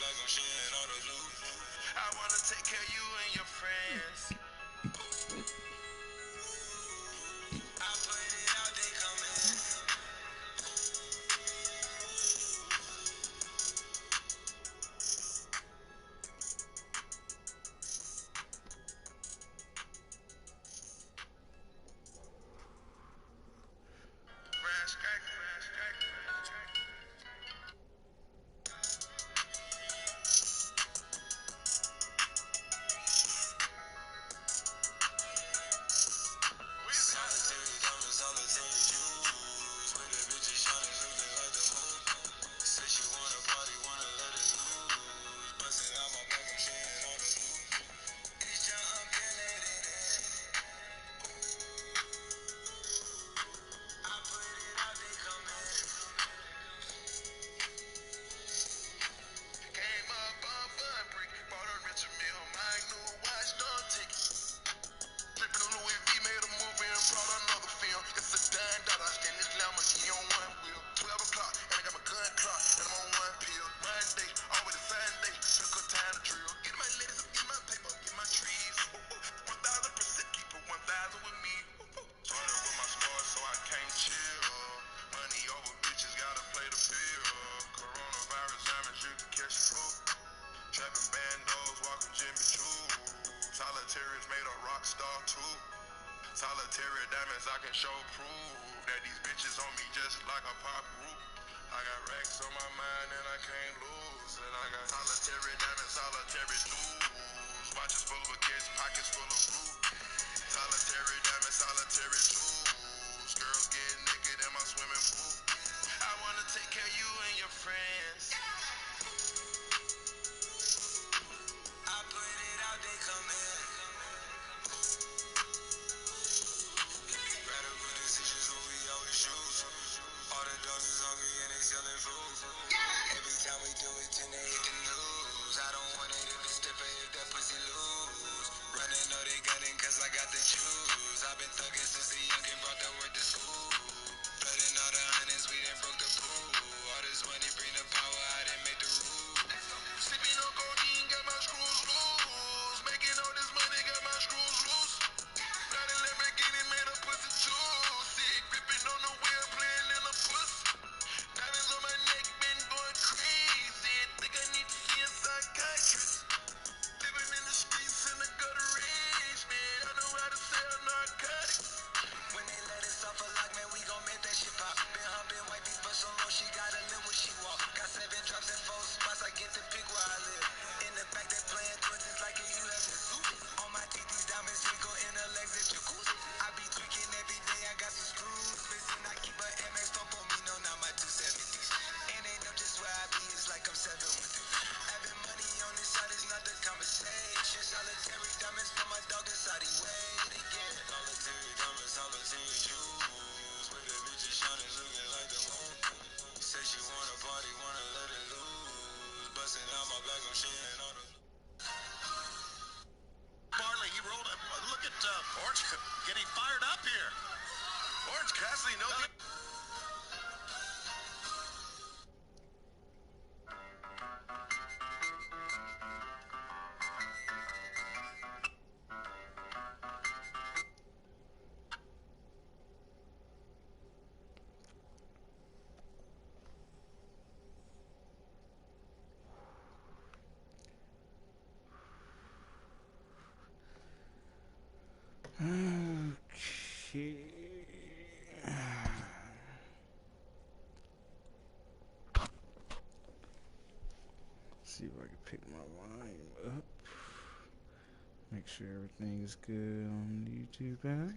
back, I'm shitting on the loop. I wanna take care of you and your friends. I put it out, they come in. Solitary diamonds, I can show proof that these bitches on me just like a pop group. I got racks on my mind and I can't lose. And I got solitary diamonds, solitary jewels. Watches full of kids, pockets full of fruit. Solitary diamonds, solitary jewels. Girls get naked in my swimming pool. I wanna take care of you and your friends. I put it out, they come in. All the dogs is hungry and they selling food. Every time we do it, then they hit the news. I don't want it if it's stiffer, if that pussy loose. Running all they gunning cause I got the juice. I've been thugging since a youngin' brought the word to school. Flooding all the hundreds, we done broke the pool. All this money bring the power, I done made the rules. Sipping on codeine, got my screws loose. Making all this money, got my screws loose. Got a Lamborghini, made a pussy juice. Sick, gripping on the wheel, playing in the puss. Diamonds on my neck, been going crazy. Think I need to see a psychiatrist. Living in the streets in the gutter rage, man. I know how to sell narcotics. When they let us off a lock, man, we gon' make that shit pop. Been humping wifey for so long, she gotta live when she walk. Got 7 drops and 4 spots, I get to pick where I live. In the back, they playing twins like a UFC. On my teeth, these diamonds twinkle in the legs at jacuzzi. I be tweaking every day, I got some screws. Listen, I keep a MX, don't pull me, no, not my 270s. And they know just where I be, it's like I'm 7 with it. Having money on this side is not the conversation. Solitary diamonds for my dog inside, he wait again. Solitary diamonds, solitary jewels. With the bitches shining, looking like the moon. Say she wanna party, wanna let it loose. Busting out my back, I'm shitting on the Barley, he rolled up. Look at Orange getting fired up here. Orange Cassidy, no. Okay. See if I can pick my volume up. Make sure everything's good on YouTube app.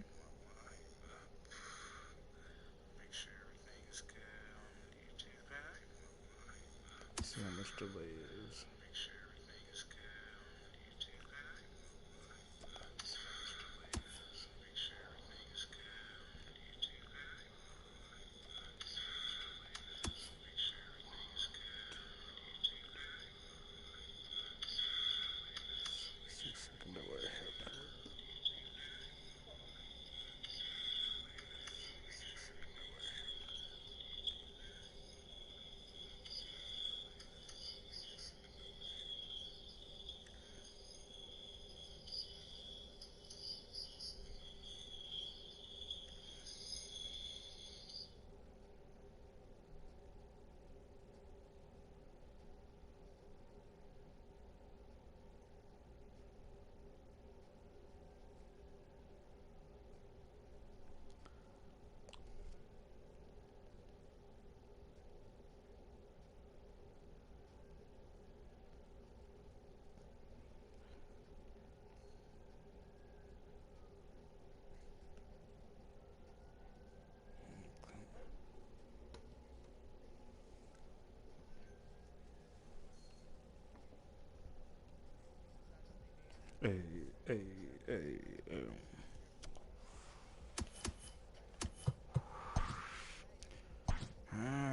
Make sure everything's good on YouTube app. See how much delay is. Make sure everything's good on YouTube app. See how much delay is. Make sure everything's good on YouTube app. See how much delay is. Make sure everything's good on YouTube app. 6-second delay.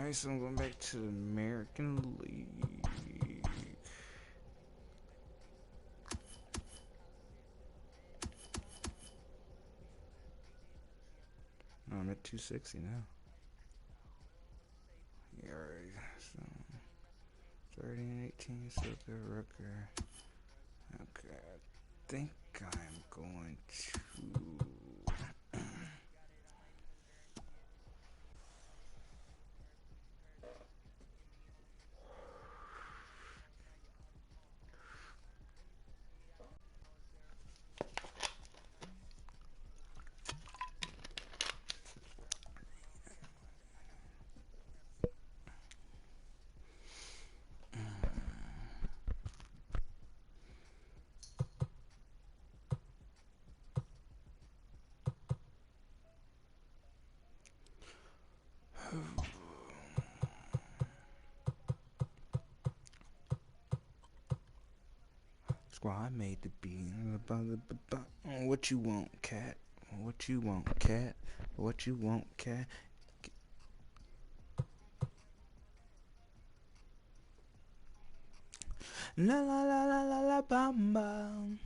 Alright, so I'm going back to the American League. No, I'm at 260 now. Yeah, alright, so 30 and 18, so good Rooker. Okay, I think I'm going to Squad made the beat. What you want, cat? What you want, cat? What you want, cat? La la la la la la bamba.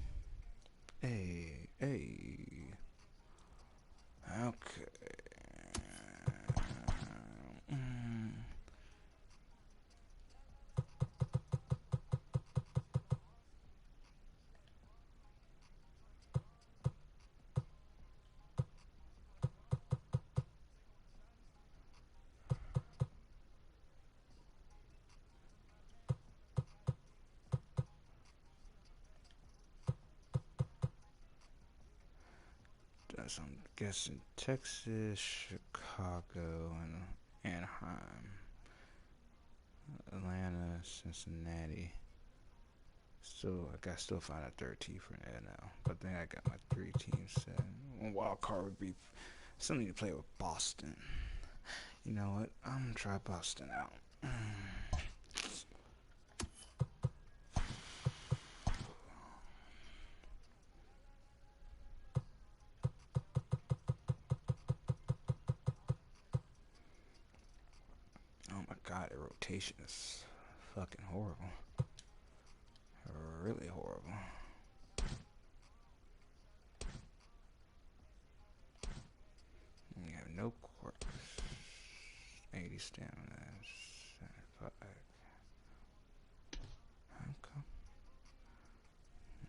Hey, hey. Okay. I'm guessing Texas, Chicago, and Anaheim, Atlanta, Cincinnati. So I got still find a third team for that now. But then I got my 3 teams set. One wild card would be something to play with Boston. You know what? I'm gonna try Boston out. God, the rotation is fucking horrible. Really horrible. You have no quirks. 80 stamina. 75. Okay.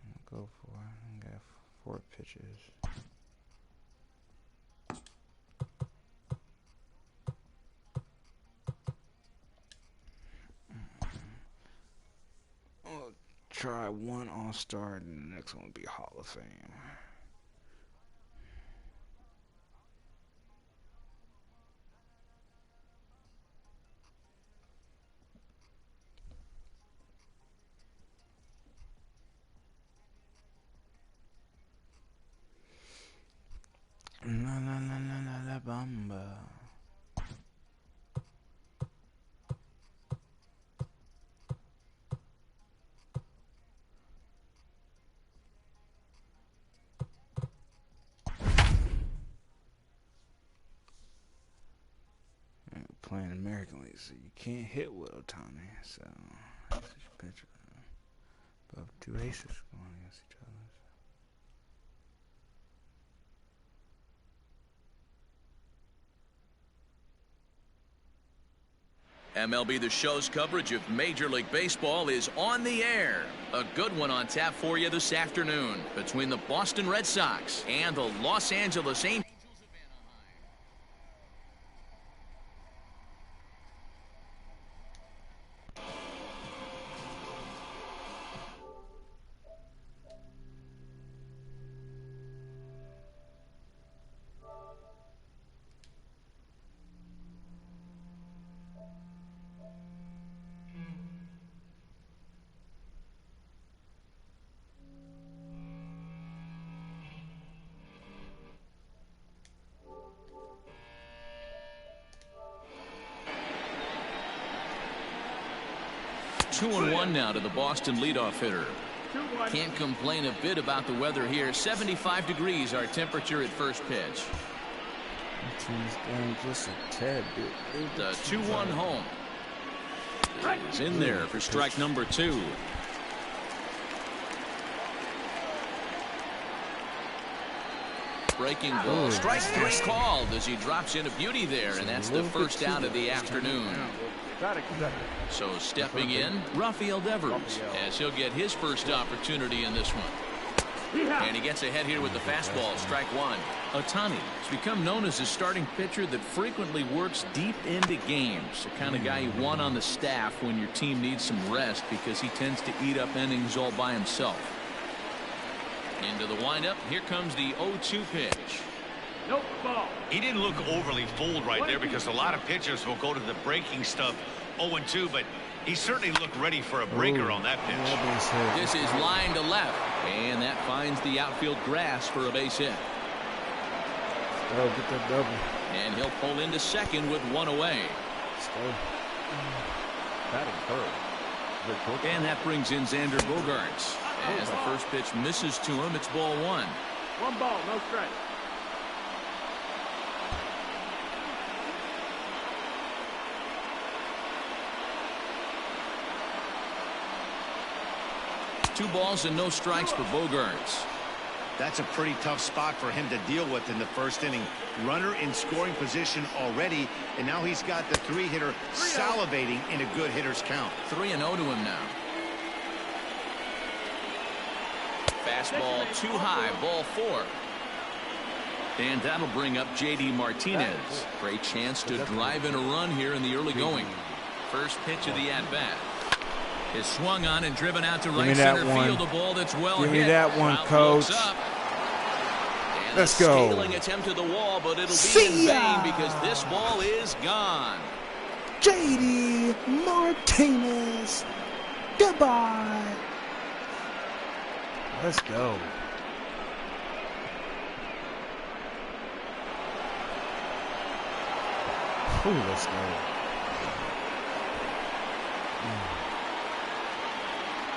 I'll go for it. I got 4 pitches. Try one All-Star and the next one will be Hall of Fame. La la la la la la bamba. Playing American League, so you can't hit with Otani. So this is your pitcher. Above 2 aces going against each other. MLB The Show's coverage of Major League Baseball is on the air. A good one on tap for you this afternoon between the Boston Red Sox and the Los Angeles Angels. 2-1 now to the Boston leadoff hitter. Can't complain a bit about the weather here. 75 degrees our temperature at first pitch. Team's down just a tad bit. The 2-1 home is in there for strike number 2. Breaking ball. Strike 3 called as he drops in a beauty there, and that's the first out of the afternoon. So stepping in, Rafael Devers, as he'll get his first opportunity in this one. And he gets ahead here with the fastball, strike 1. Ohtani has become known as a starting pitcher that frequently works deep into games. The kind of guy you want on the staff when your team needs some rest because he tends to eat up innings all by himself. Into the windup. Here comes the 0-2 pitch. Nope, ball. He didn't look overly fooled right there because a lot of pitchers will go to the breaking stuff 0-2, but he certainly looked ready for a breaker on that pitch. This is line to left, and that finds the outfield grass for a base hit. Oh, get that double. And he'll pull into second with 1 away. Batting third. And that brings in Xander Bogaerts. As the first pitch misses to him, it's ball 1. 1 ball, no strike. Two balls and no strikes for Bogaerts. That's a pretty tough spot for him to deal with in the first inning. Runner in scoring position already, and now he's got the 3-hitter salivating in a good hitter's count. 3-0 to him now. Fastball too high, ball 4. And that'll bring up J.D. Martinez. Great chance to drive in a run here in the early going. First pitch of the at-bat is swung on and driven out to right center field. A ball that's well hit. Give me that one, coach. Let's go. Scaling attempt to the wall, but it'll be in vain because this ball is gone. J.D. Martinez. Goodbye. Let's go. Ooh, let's go.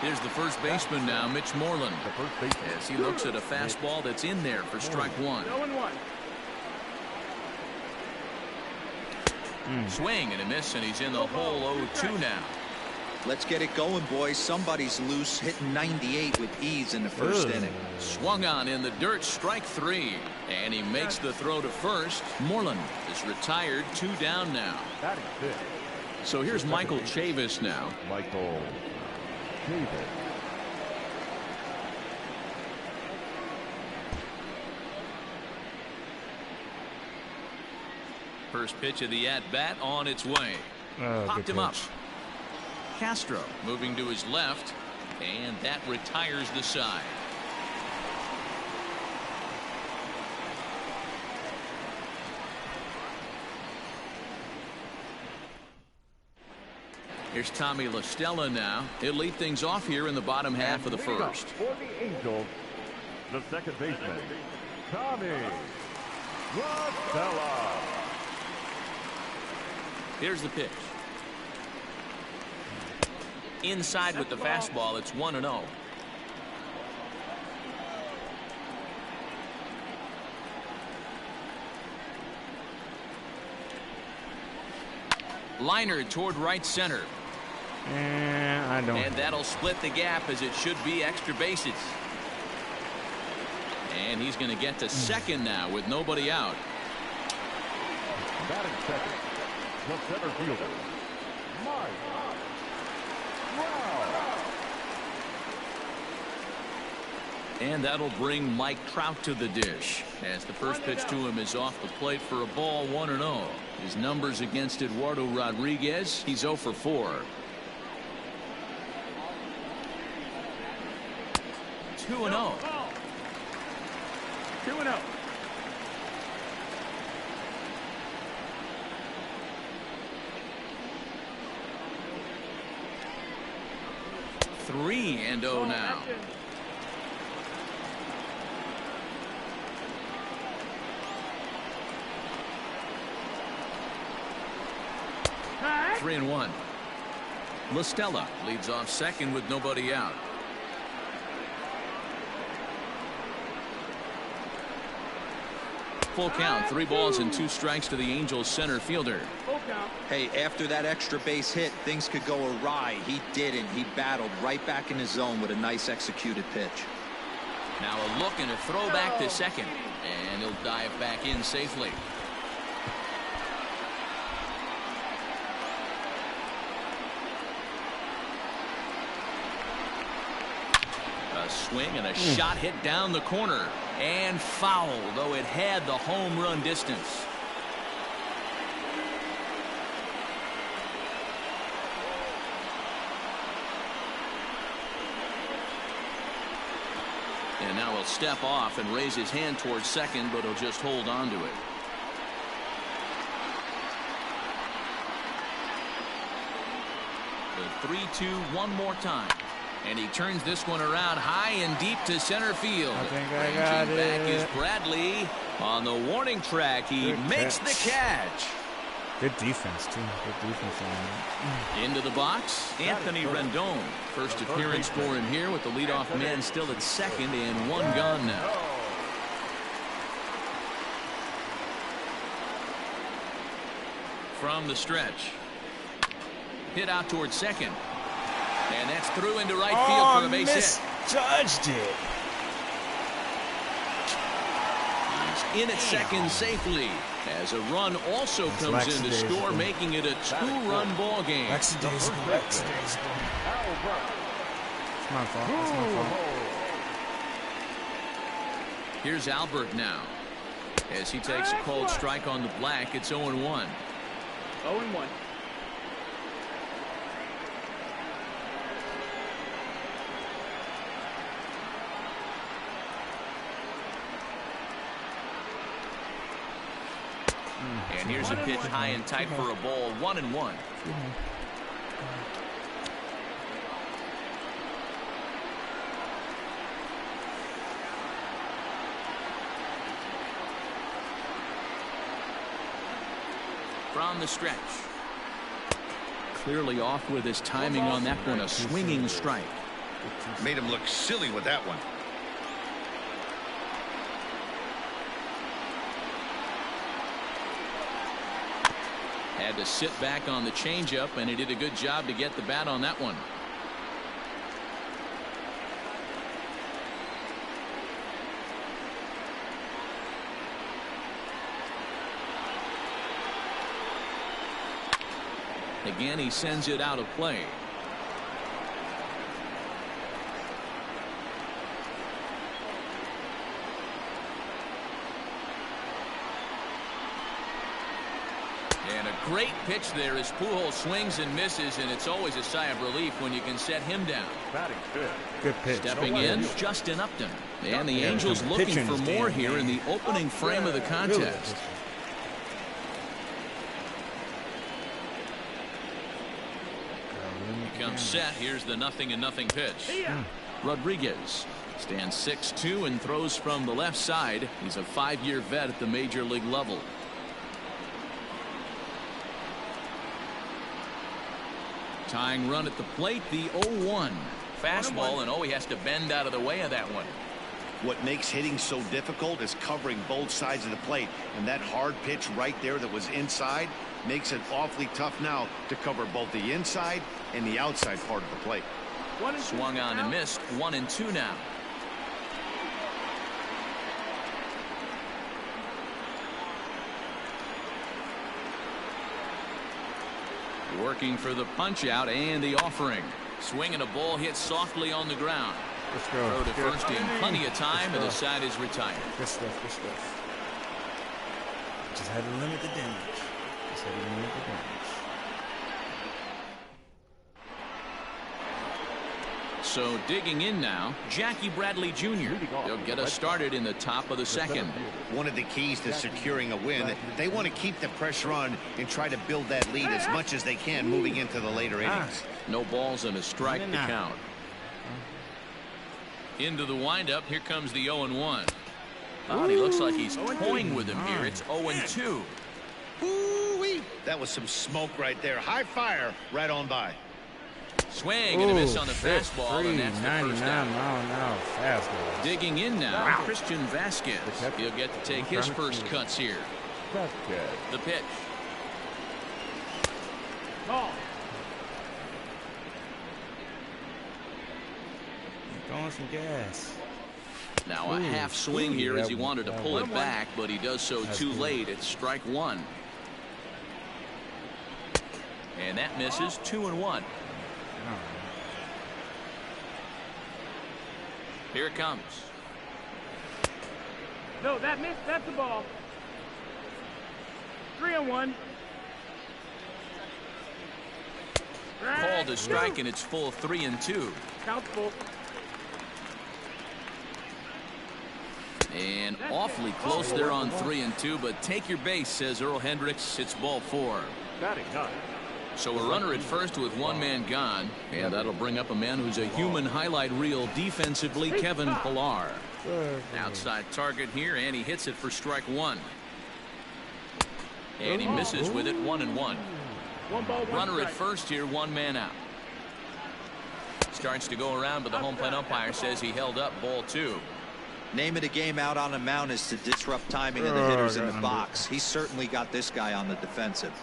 Here's the first baseman now, Mitch Moreland. As he looks at a fastball that's in there for strike 1. Swing and a miss, and he's in the hole 0-2 now. Let's get it going, boys. Somebody's loose, hitting 98 with ease in the first inning. Swung on in the dirt, strike 3. And he makes the throw to first. Moreland is retired, 2 down now. So here's Michael Chavis now. Michael Chavis. First pitch of the at-bat on its way. Popped him up. Castro moving to his left, and that retires the side. Here's Tommy La Stella now. He'll lead things off here in the bottom half of the first. For the Angels, the second baseman, Tommy La Stella. Here's the pitch. Inside with the fastball, it's 1-0. Liner toward right center. I don't. And that'll split the gap as it should be extra bases. And he's going to get to second now with nobody out. Batting second, the center fielder, Mike. And that'll bring Mike Trout to the dish as the first pitch to him is off the plate for a ball, 1-0. His numbers against Eduardo Rodriguez, he's 0 for 4. 2-0. 2-0. Three and 0 now. Three and 1. La Stella leads off second with nobody out. full count. 3 balls and 2 strikes to the Angels center fielder. Hey, after that extra base hit, things could go awry. He didn't. He battled right back in his zone with a nice executed pitch. Now a look and a throw back to second. And he'll dive back in safely. A swing and a shot hit down the corner. And foul, though it had the home run distance. And now he'll step off and raise his hand towards second, but he'll just hold on to it. The 3-2 one more time. And he turns this one around high and deep to center field. I think I got it. Back is Bradley on the warning track. He makes the catch. Good defense, too. Good defense. Into the box, Anthony Rendon. First appearance for him here with the leadoff man still at second and 1 gone now. From the stretch. Hit out towards second. And that's through into right field for a base hit. Misjudged it. He's in at second safely. As a run also comes in to score, making it a 2-run ball game. It's my fault. It's my fault. Here's Albert now. As he takes a cold strike on the black, it's 0-1. 0-1. And here's a pitch high and tight for a ball. 1-1. From the stretch. Clearly off with his timing on that one. A swinging strike. Made him look silly with that one. Had to sit back on the changeup, and he did a good job to get the bat on that one. Again, he sends it out of play. And a great pitch there as Pujols swings and misses, and it's always a sigh of relief when you can set him down. Batting good. Good pitch. Stepping in, Justin Upton. And the Angels looking for more here in the opening frame of the contest. Comes set. Here's the 0-0 pitch. Rodriguez stands 6'2" and throws from the left side. He's a 5-year vet at the major league level. Tying run at the plate, the 0-1. Fastball, and he has to bend out of the way of that one. What makes hitting so difficult is covering both sides of the plate, and that hard pitch right there that was inside makes it awfully tough now to cover both the inside and the outside part of the plate. Swung on and missed. 1-2 now. Working for the punch out and the offering. Swinging a ball hit softly on the ground. Let's go. Throw to first in plenty of time, and the side is retired. Good stuff. Good stuff. Just had to limit the damage. So digging in now, Jackie Bradley Jr. He'll get us started in the top of the second. One of the keys to securing a win, they want to keep the pressure on and try to build that lead as much as they can moving into the later innings. No balls and a strike to count. Into the windup, here comes the 0-1. He looks like he's toying with him here. It's 0-2. Ooh-wee. That was some smoke right there. High fire right on by. Swing and a miss on the fastball, and that's the first 99 out. mile-an-hour fastball. Digging in now, Christian Vasquez. He'll get to take his first cuts here. The pitch. Throwing some gas. Now a half swing here as he wanted to pull it back, but he does so too late. It's strike one. And that misses 2-1. Here it comes. No, that missed. That's the ball. 3-1. Called a strike, and it's full 3-2. Count's full. And awfully close there on 3-2, but take your base, says Earl Hendricks. It's ball 4. So a runner at first with one man gone, and that'll bring up a man who's a human highlight reel defensively, Kevin Pillar. Outside target here, and he hits it for strike one. And he misses with it, 1-1. Runner at first here, one man out. Starts to go around, but the home plate umpire says he held up, ball 2. Name of the game out on the mound is to disrupt timing of the hitters in the box. He certainly got this guy on the defensive.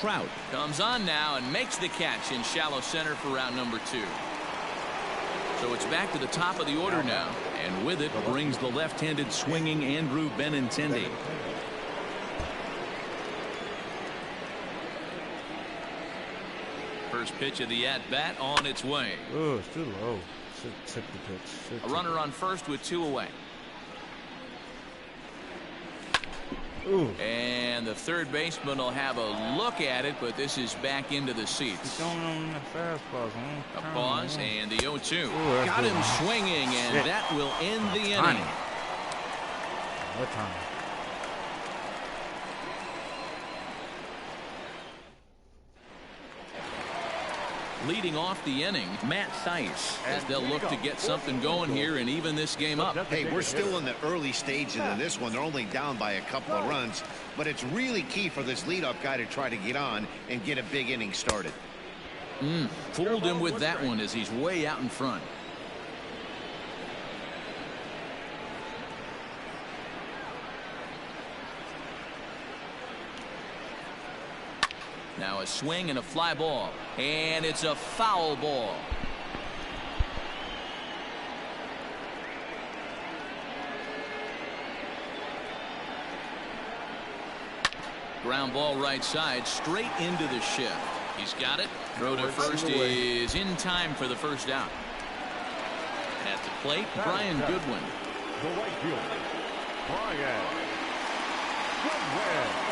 Trout comes on now and makes the catch in shallow center for round number 2. So it's back to the top of the order now, and with it brings the left-handed swinging Andrew Benintendi. First pitch of the at-bat on its way. Oh, it's too low. Took the pitch. A runner on first with 2 away. Ooh. And the third baseman will have a look at it, but this is back into the seats. Going on the fastballs, man. A pause and the 0-2. Ooh, got him swinging, and that will end the inning. What time? Leading off the inning, Matt Theis, as they'll look to get something going here and even this game up. Hey, we're still in the early stages of this one. They're only down by a couple of runs, but it's really key for this leadoff guy to try to get on and get a big inning started. Fooled him with that one as he's way out in front. Now a swing and a fly ball, and it's a foul ball. Ground ball right side, straight into the shift. He's got it. Throw to first is in time for the first out. At the plate, Brian Goodwin. The right fielder, Brian Goodwin.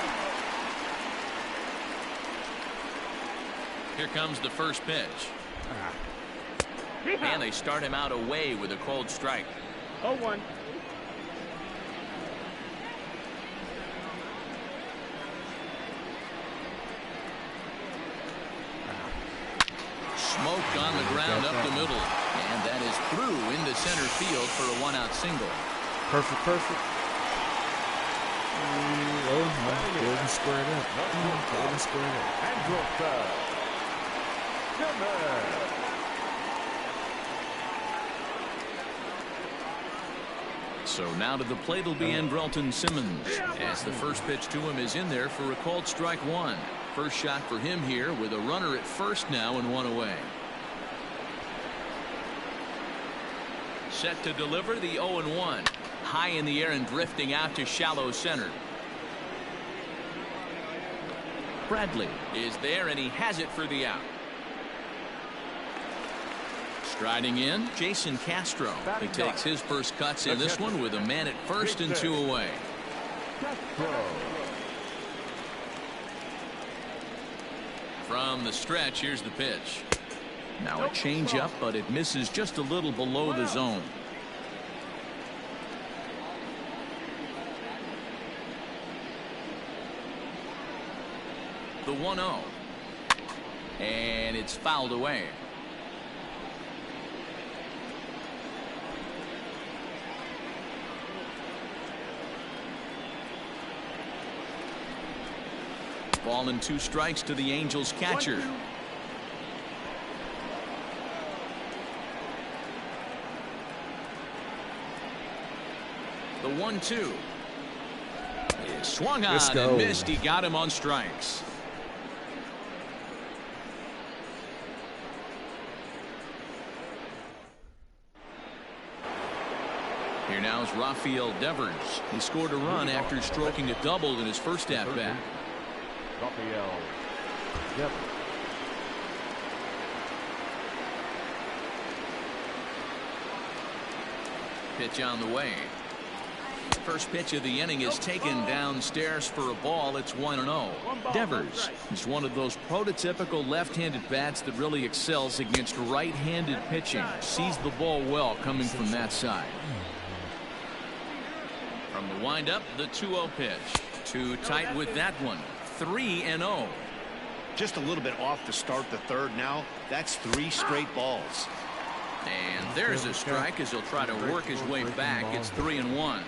Here comes the first pitch. And they start him out away with a cold strike. 0-1. Smoked on the ground up the middle. And that is through into center field for a one-out single. Perfect. Oh, no, squared up. And So now to the plate will be Andrelton Simmons, as the first pitch to him is in there for a called strike one. First shot for him here with a runner at first now and one away. Set to deliver the 0-1. High in the air and drifting out to shallow center. Bradley is there and he has it for the out. Striding in, Jason Castro. He takes his first cuts in this one with a man at first and two away. From the stretch, here's the pitch. Now a changeup, but it misses just a little below the zone. The 1-0. And it's fouled away. Ball and two strikes to the Angels catcher. 1-2. He swung on and missed. He got him on strikes. Here now is Rafael Devers. He scored a run after stroking a double in his first at-bat. Rafael Devers. Pitch on the way. First pitch of the inning is taken downstairs for a ball. It's 1-0. Devers is one of those prototypical left-handed bats that really excels against right-handed pitching. Sees the ball well coming from that side. From the windup, the 2-0 pitch. Too tight with that one. 3-0. Just a little bit off to start the third now. That's 3 straight balls. And there's a strike as he'll try to work his way back. It's 3-1.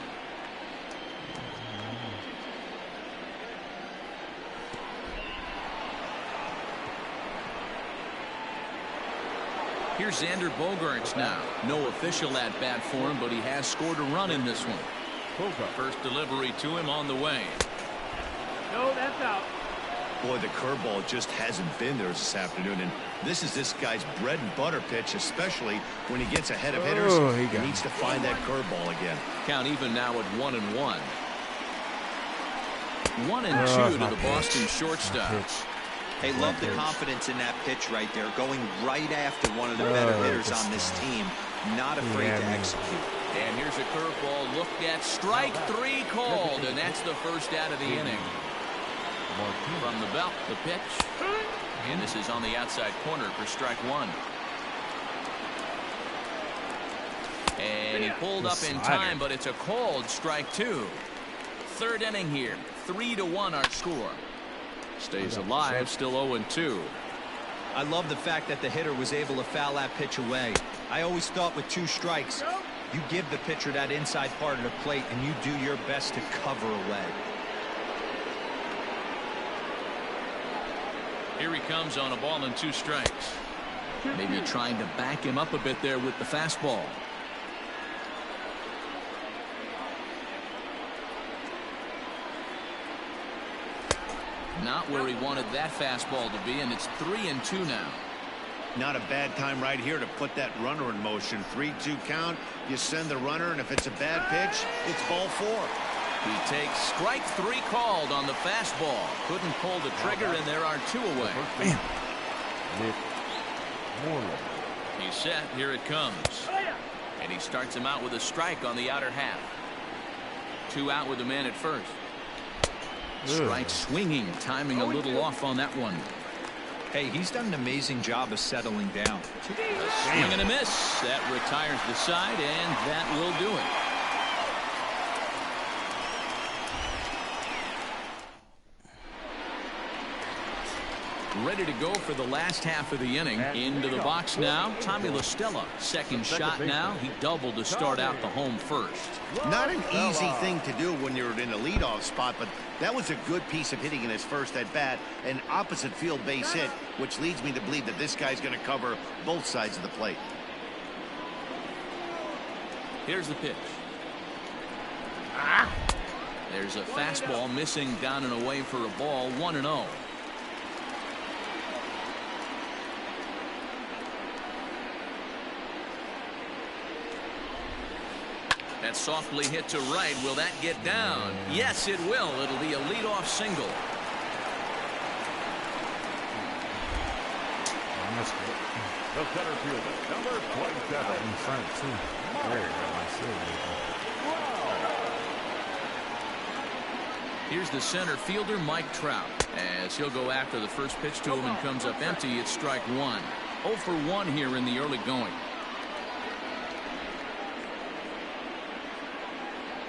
Here's Xander Bogaerts now. No official at bat for him, but he has scored a run in this one. First delivery to him on the way. No, that's out. Boy, the curveball just hasn't been there this afternoon, and this is this guy's bread and butter pitch, especially when he gets ahead of hitters. He needs to find that curveball again. Count even now at 1-1. 1-2 to the Boston shortstop. Hey, love the confidence in that pitch right there, going right after one of the better hitters on this team. Not afraid to execute. And here's a curveball looked at. Strike 3 called, and that's the first out of the inning. From the belt, the pitch. And this is on the outside corner for strike 1. And he pulled up in time, but it's a called strike 2. Third inning here. 3-1 our score. Stays alive, still 0-2. I love the fact that the hitter was able to foul that pitch away. I always thought with 2 strikes, you give the pitcher that inside part of the plate and you do your best to cover away. Here he comes on a ball and 2 strikes. Maybe trying to back him up a bit there with the fastball. Not where he wanted that fastball to be, and it's 3-2 now. Not a bad time right here to put that runner in motion. 3-2 count. You send the runner, and if it's a bad pitch, it's ball 4. He takes strike 3 called on the fastball. Couldn't pull the trigger, and there are 2 away. He's set. Here it comes. And he starts him out with a strike on the outer half. 2 out with the man at first. Strike swinging, timing a little off on that one. Hey, he's done an amazing job of settling down. A swing and a miss. That retires the side, and that will do it. Ready to go for the last half of the inning. Into the box now. Tommy La Stella, second shot now. He doubled to start out the home first. Not an easy thing to do when you're in a leadoff spot, but that was a good piece of hitting in his first at bat. An opposite field base hit, which leads me to believe that this guy's going to cover both sides of the plate. Here's the pitch. There's a fastball missing down and away for a ball. 1-0. That softly hit to right. Will that get down? Yes, it will. It'll be a leadoff single. The center fielder, number 27. In front, too. There you go. Here's the center fielder, Mike Trout. As he'll go after the first pitch to him and comes up empty, it's strike 1. 0 for 1 here in the early going.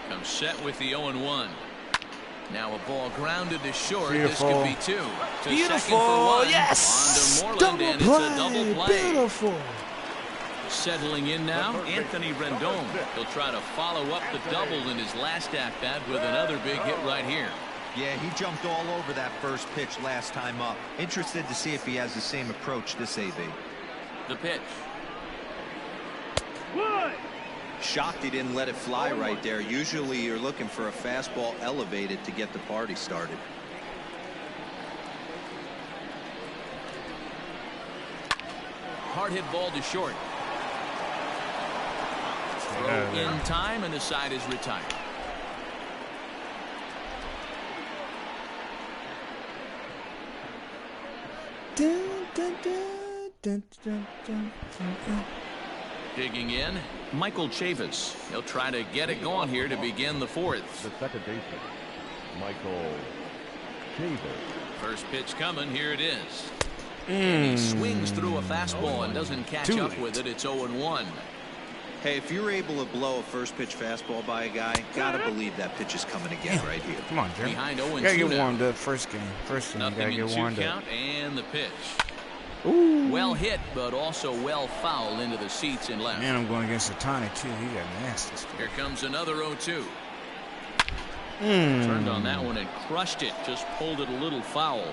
Comes set with the 0-1. Now a ball grounded to short. Beautiful. This could be 2. To Beautiful. second for 1. Yes. On to Moreland, and it's a double play. Beautiful. Settling in now, Anthony Rendon. He'll try to follow up the double in his last at-bat with another big hit right here. Yeah, he jumped all over that first pitch last time up. Interested to see if he has the same approach this AB. The pitch. Shocked he didn't let it fly right there. Usually you're looking for a fastball elevated to get the party started. Hard hit ball to short. Throw in time, and the side is retired. Digging in, Michael Chavis. He'll try to get it going here to begin the fourth. The second baseman, Michael Chavis. First pitch coming. Here it is. And he swings through a fastball and doesn't catch up with it. It's 0-1. Hey, if you're able to blow a first pitch fastball by a guy, gotta believe that pitch is coming again right here. Come on, Jerry. Behind 0-2 gotta get now. warmed up first game. First game, you gotta Nothing in get 2 warmed up. count, and the pitch. Ooh. Well hit, but also well fouled into the seats and left. Man, I'm going against Otani too. He got nasty stuff. Here comes another 0-2. Turned on that one and crushed it. Just pulled it a little foul.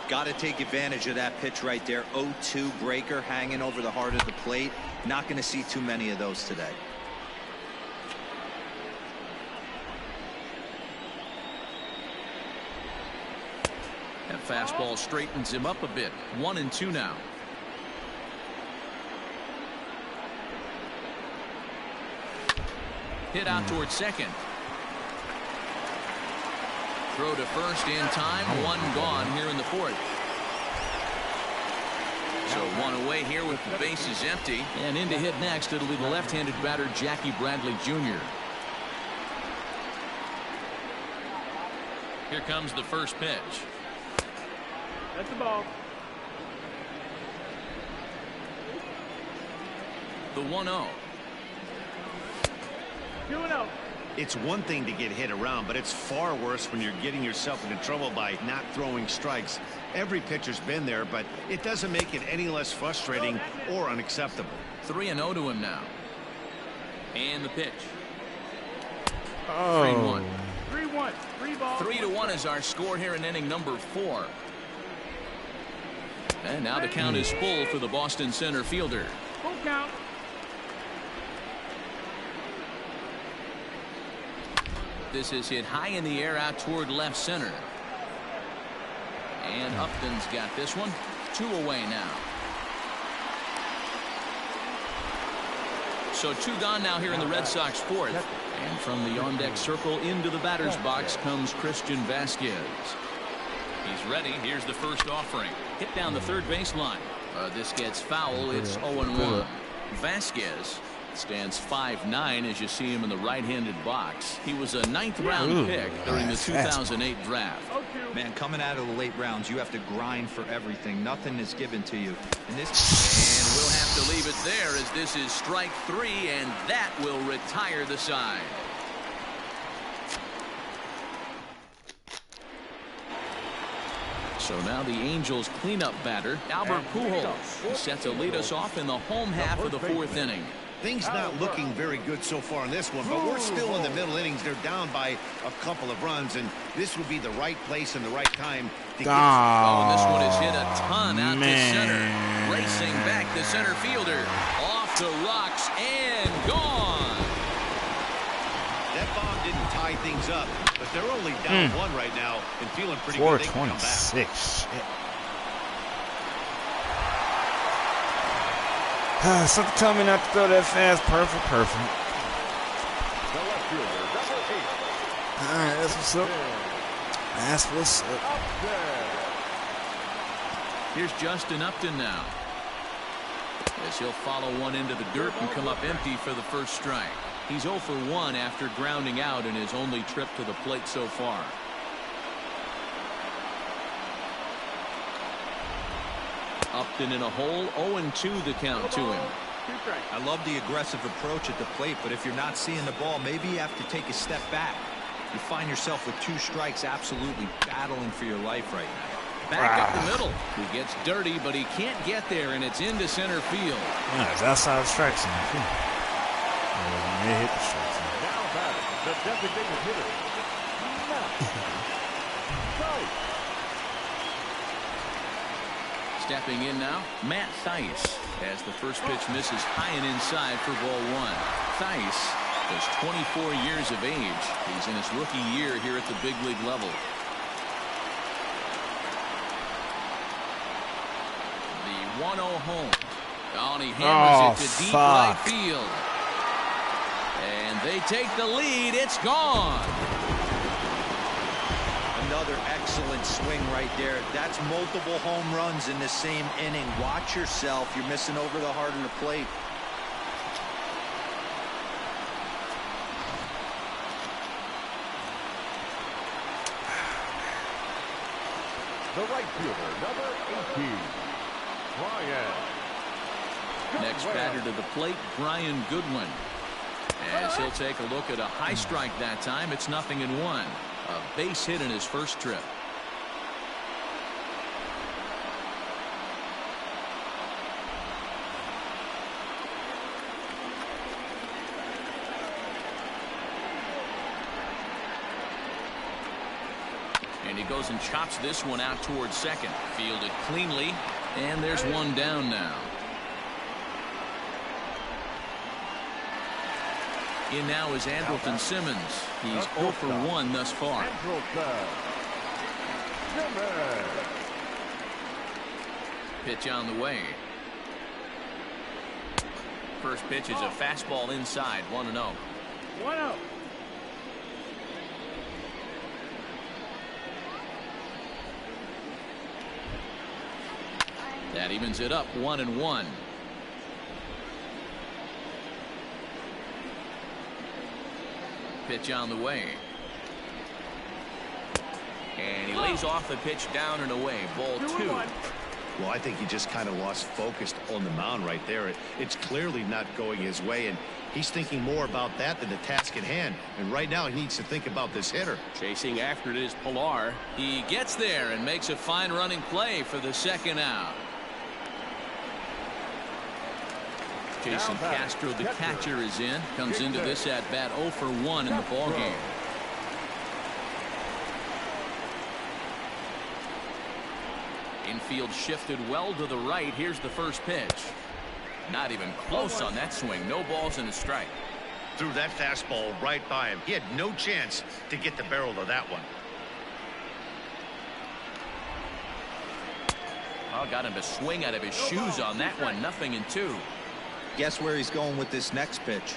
Got to take advantage of that pitch right there. 0-2 breaker hanging over the heart of the plate. Not going to see too many of those today. That fastball straightens him up a bit. 1-2 now. Hit out towards second. Throw to first in time. One gone here in the fourth. So one away here with the bases empty. And in to hit next, it'll be the left-handed batter Jackie Bradley Jr. Here comes the first pitch. That's the ball. The 1-0. 2-0. It's one thing to get hit around, but it's far worse when you're getting yourself into trouble by not throwing strikes. Every pitcher's been there, but it doesn't make it any less frustrating or unacceptable. 3-0 to him now. And the pitch. Oh. 3-1. 3-1. 3-ball. 3-1 is our score here in inning number 4. And now the count is full for the Boston center fielder. Full count. This is hit high in the air out toward left center. And Upton's got this one. 2 away now. So 2 gone now here in the Red Sox fourth. And from the on-deck circle into the batter's box comes Christian Vasquez. He's ready. Here's the first offering. Hit down the third baseline. This gets foul. It's 0-1. Vasquez stands 5'9" as you see him in the right-handed box. He was a 9th round pick during the 2008 draft. Man, coming out of the late rounds, you have to grind for everything. Nothing is given to you. And we'll have to leave it there as this is strike 3, and that will retire the side. So now the Angels cleanup batter, Albert Pujols, is set to lead us off in the home half of the 4th inning. Things not looking very good so far in this one, but we're still in the middle innings. They're down by a couple of runs, and this would be the right place and the right time to get. Oh, this one is hit a ton out to center. Racing back the center fielder. Off the rocks and gone. That bomb didn't tie things up, but they're only down 1 right now and feeling pretty good. They can come back. 426. Something tell me not to throw that fast. Perfect. Alright, that's what's up. That's what's up. Here's Justin Upton now. As he'll follow one into the dirt and come up empty for the first strike. He's 0 for 1 after grounding out in his only trip to the plate so far. Upton in a hole, 0-2 the count to him. I love the aggressive approach at the plate, but if you're not seeing the ball, maybe you have to take a step back. You find yourself with 2 strikes, absolutely battling for your life right now. Back up the middle. He gets dirty, but he can't get there, and it's into center field. Yeah, it's outside the strike zone, too. They hit the strike zone. Now batting, the designated hitter, Matt. Stepping in now, Matt Theis, as the first pitch misses high and inside for ball one. Theis is 24 years of age. He's in his rookie year here at the big league level. The 1-0 home. Oh, and he hammers it to deep right field. And they take the lead. It's gone. Another excellent swing right there. That's multiple home runs in the same inning. Watch yourself. You're missing over the heart of the plate. The right fielder, number 18, Brian. Next batter to the plate, Brian Goodwin. As he'll take a look at a high strike that time. It's 0-1. A base hit in his first trip. And he goes and chops this one out towards second. Fielded cleanly. And there's one down now. In now is Andrelton Simmons. He's 0 for 1 thus far. Pitch on the way. First pitch is a fastball inside. 1-0. 1-0. That evens it up. 1-1. Pitch on the way. And he lays off the pitch down and away. Ball 2. Well, I think he just kind of lost focus on the mound right there. It's clearly not going his way, and he's thinking more about that than the task at hand. And right now he needs to think about this hitter. Chasing after it is Pilar. He gets there and makes a fine running play for the second out. Jason Castro, the catcher, is in. Comes into this at bat 0 for 1 in the ballgame. Infield shifted well to the right. Here's the first pitch. Not even close on that swing. No balls and a strike. Threw that fastball right by him. He had no chance to get the barrel of that one. Oh, got him to swing out of his shoes on that one. 0-2. Guess where he's going with this next pitch?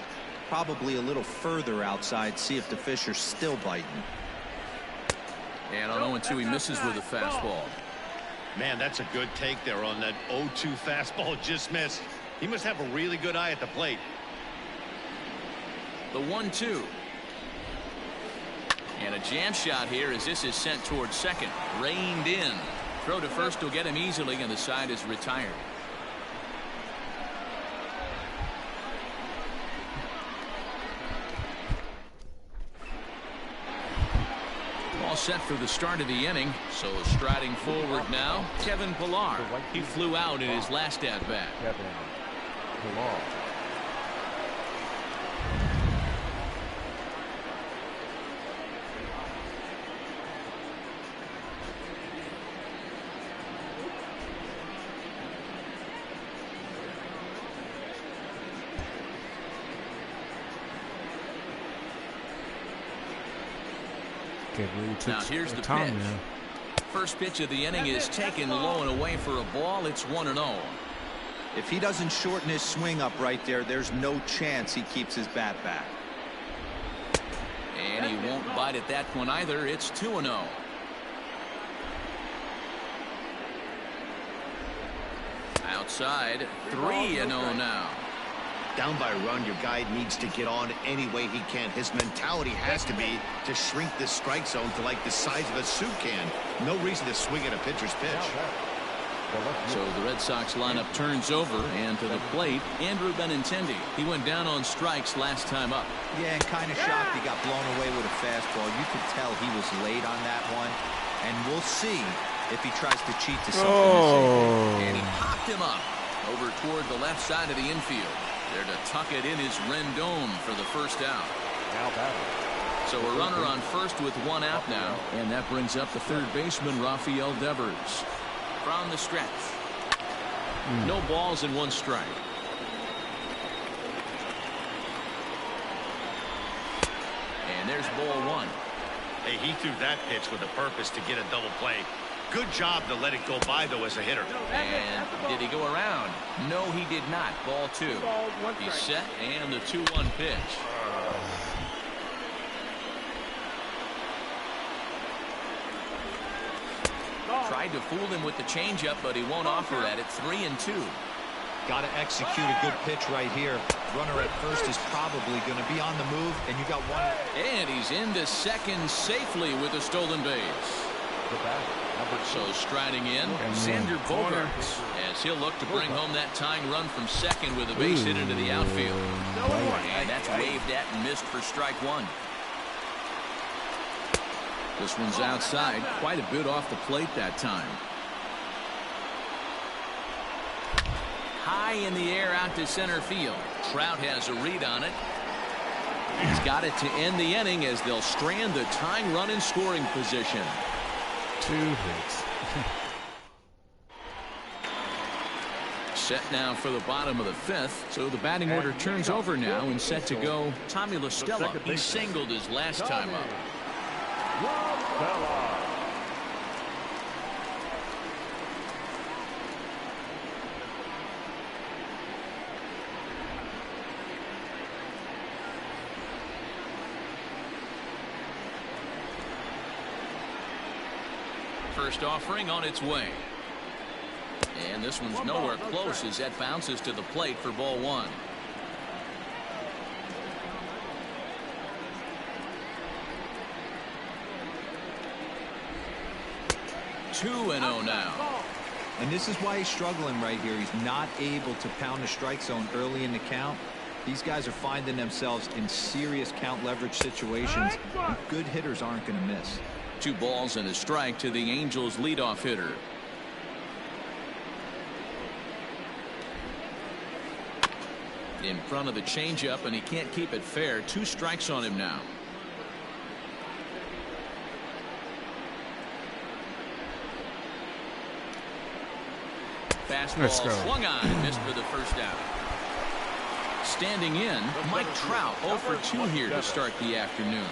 Probably a little further outside. See if the fish are still biting. And on 0-2, he misses with a fastball. Man, that's a good take there on that 0-2 fastball. Just missed. He must have a really good eye at the plate. The 1-2. And a jam shot here as this is sent towards second. Reined in. Throw to first will get him easily, and the side is retired. All set for the start of the inning. So striding forward now, Kevin Pilar. He flew out in his last at bat. Kevin Pilar. Now here's the pitch. First pitch of the inning is taken low and away for a ball. It's 1-0. If he doesn't shorten his swing up right there, there's no chance he keeps his bat back. And he won't bite at that one either. It's 2-0. Outside, 3-0 now. Down by a run, your guy needs to get on any way he can. His mentality has to be to shrink this strike zone to like the size of a soup can. No reason to swing at a pitcher's pitch. So the Red Sox lineup turns over, and to the plate, Andrew Benintendi. He went down on strikes last time up. Yeah, and kind of shocked he got blown away with a fastball. You could tell he was late on that one, and we'll see if he tries to cheat to something. And he popped him up over toward the left side of the infield. There to tuck it in is Rendon for the first out. So a runner on first with one out now, and that brings up the third baseman, Rafael Devers. From the stretch, No balls and 1 strike. And there's ball 1. Hey, he threw that pitch with a purpose to get a double play. Good job to let it go by, though, as a hitter. And did he go around? No, he did not. Ball 2. He's set, and the 2-1 pitch. Tried to fool him with the changeup, but he won't offer at it. 3-2. Got to execute a good pitch right here. Runner at first is probably going to be on the move, and you got 1. And he's into second safely with a stolen base. So striding in, Xander Bogaerts, as he'll look to bring home that tying run from second with a base hit into the outfield. And that's waved at and missed for strike 1. This one's outside, quite a bit off the plate that time. High in the air out to center field. Trout has a read on it. He's got it to end the inning as they'll strand the tying run in scoring position. 2 hits. Set now for the bottom of the 5th, so the batting order turns over now and set to go Tommy La Stella. He singled his last time up. First offering on its way. And this one's nowhere close as that bounces to the plate for ball 1. Two and 0 now. And this is why he's struggling right here. He's not able to pound the strike zone early in the count. These guys are finding themselves in serious count leverage situations, and good hitters aren't going to miss. 2 balls and a strike to the Angels leadoff hitter. In front of the changeup, and he can't keep it fair. 2 strikes on him now. Fastball swung on and missed for the first out. Standing in, Mike Trout 0 for 2 here to start the afternoon.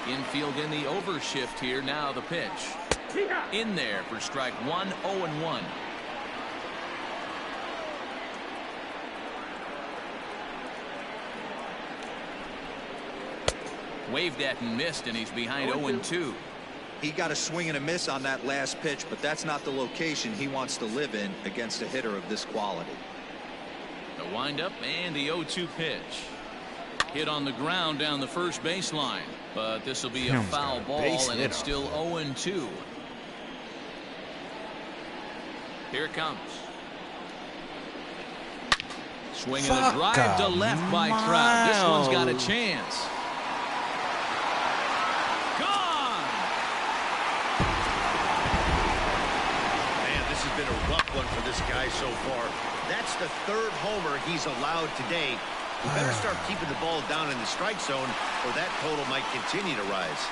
Infield in the overshift here. Now the pitch. In there for strike 1, 0-1. Waved at and missed, and he's behind 0-2. He got a swing and a miss on that last pitch, but that's not the location he wants to live in against a hitter of this quality. The windup and the 0-2 pitch. Hit on the ground down the first baseline, but this will be a foul ball, and it's still 0-2. Here it comes. Swinging a drive to left by Trout. This one's got a chance. Gone. Man, this has been a rough one for this guy so far. That's the 3rd homer he's allowed today. We better start keeping the ball down in the strike zone, or that total might continue to rise.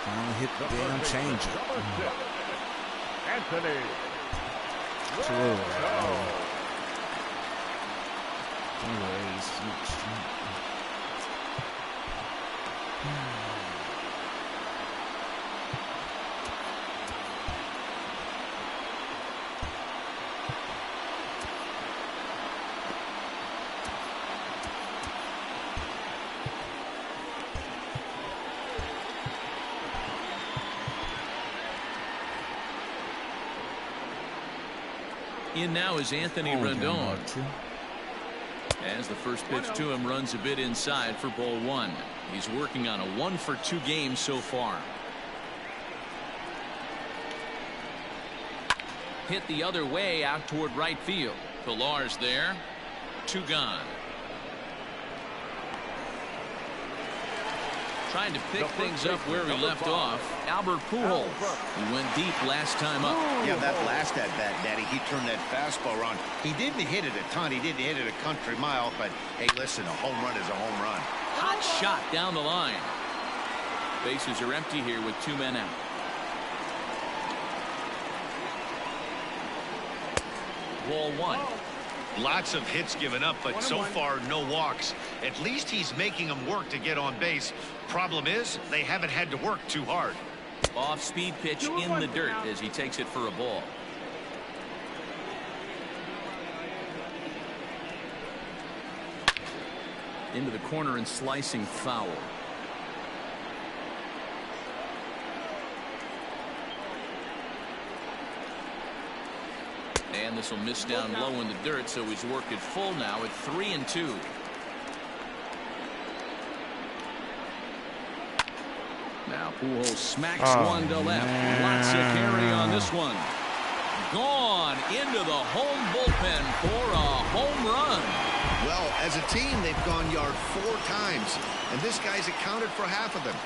Finally hit the damn changer. Anthony. In now is Anthony Rendon. As the first pitch to him runs a bit inside for ball 1. He's working on a 1 for 2 game so far. Hit the other way out toward right field. Pillar's there. 2 gone. Trying to pick things up where he left off. Albert Pujols. He went deep last time up. Yeah, that last at bat, Daddy, he turned that fastball around. He didn't hit it a ton. He didn't hit it a country mile. But, hey, listen, a home run is a home run. Hot shot down the line. Bases are empty here with 2 men out. Ball 1. Lots of hits given up, but so far no walks. At least he's making them work to get on base. Problem is, they haven't had to work too hard. Off-speed pitch in the dirt as he takes it for a ball. Into the corner and slicing foul. And this will miss down low in the dirt, so he's working full now at 3-2. Now Pujols smacks one to left. Lots of carry on this one. Gone into the home bullpen for a home run. Well, as a team, they've gone yard 4 times, and this guy's accounted for half of them.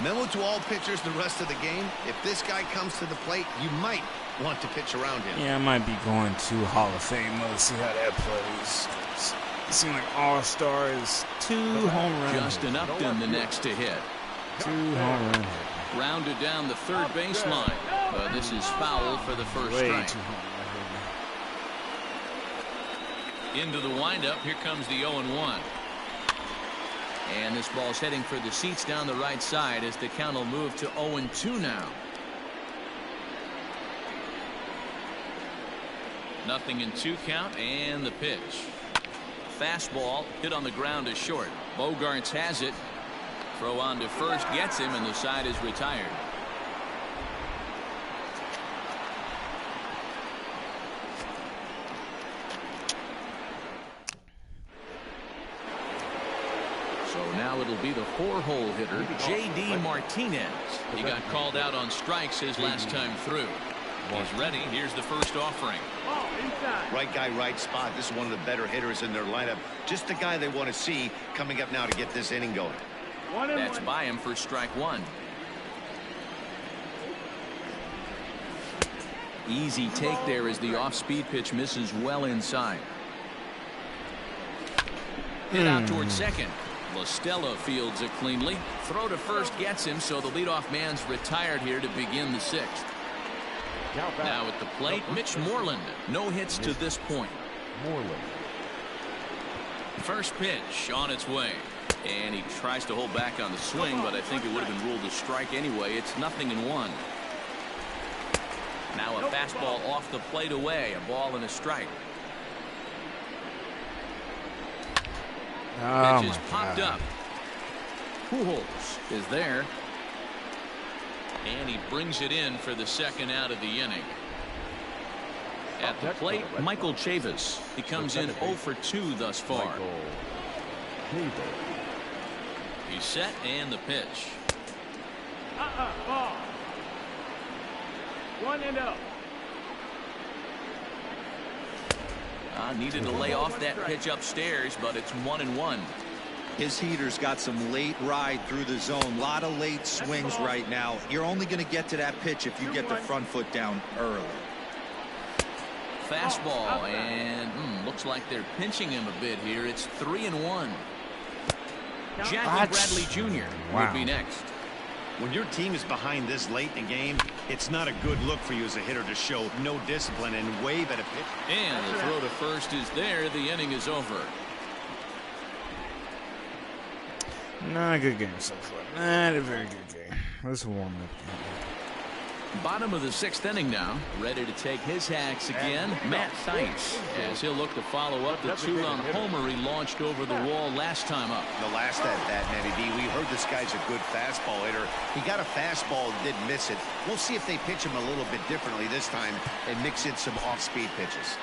Memo to all pitchers the rest of the game. If this guy comes to the plate, you might want to pitch around him. Yeah, I might be going to Hall of Fame mode to see how that plays. It seems like All-Star is 2 home runs. Justin Upton the next to hit. 2 home runs. Grounded down the third baseline. This is foul for the first Way strike. too home runs. Into the windup. Here comes the 0-1. And this ball's heading for the seats down the right side as the count will move to 0-2 now. Nothing in 2 count, and the pitch. Fastball hit on the ground is short. Bogarts has it. Throw on to first, gets him, and the side is retired. So now it'll be the 4-hole hitter, J.D. Martinez. He got called out on strikes his last time through. He's ready. Here's the first offering. Right guy, right spot. This is one of the better hitters in their lineup. Just the guy they want to see coming up now to get this inning going. That's by him for strike 1. Easy take there as the off-speed pitch misses well inside. Hit out towards second. LaStella fields it cleanly. Throw to first gets him, so the leadoff man's retired here to begin the 6th. Now at the plate, Mitch Moreland. No hits to this point. First pitch on its way. And he tries to hold back on the swing, but I think it would have been ruled a strike anyway. It's 0-1. Now a fastball off the plate away. A ball and a strike. Pitch is popped up. Pujols is there. And he brings it in for the second out of the inning. At the plate, Michael Chavis. He comes in 0 for 2 thus far. He's set, and the pitch. Ball. 1-0. Needed to lay off that pitch upstairs, but it's 1-1. His heater's got some late ride through the zone. A lot of late swings right now. You're only going to get to that pitch if you get the front foot down early. Fastball, and looks like they're pinching him a bit here. It's 3-1. Jackie Bradley Jr. would be next. When your team is behind this late in the game, it's not a good look for you as a hitter to show no discipline and wave at a pitch. And the throw to first is there. The inning is over. Not a good game so far. Not a very good game. Let's warm up. Bottom of the 6th inning now. Ready to take his hacks again. Matt Theis, as he'll look to follow up the 2-run homer he launched over the wall last time up. The last at bat, Matty B, we heard this guy's a good fastball hitter. He got a fastball and didn't miss it. We'll see if they pitch him a little bit differently this time and mix in some off-speed pitches.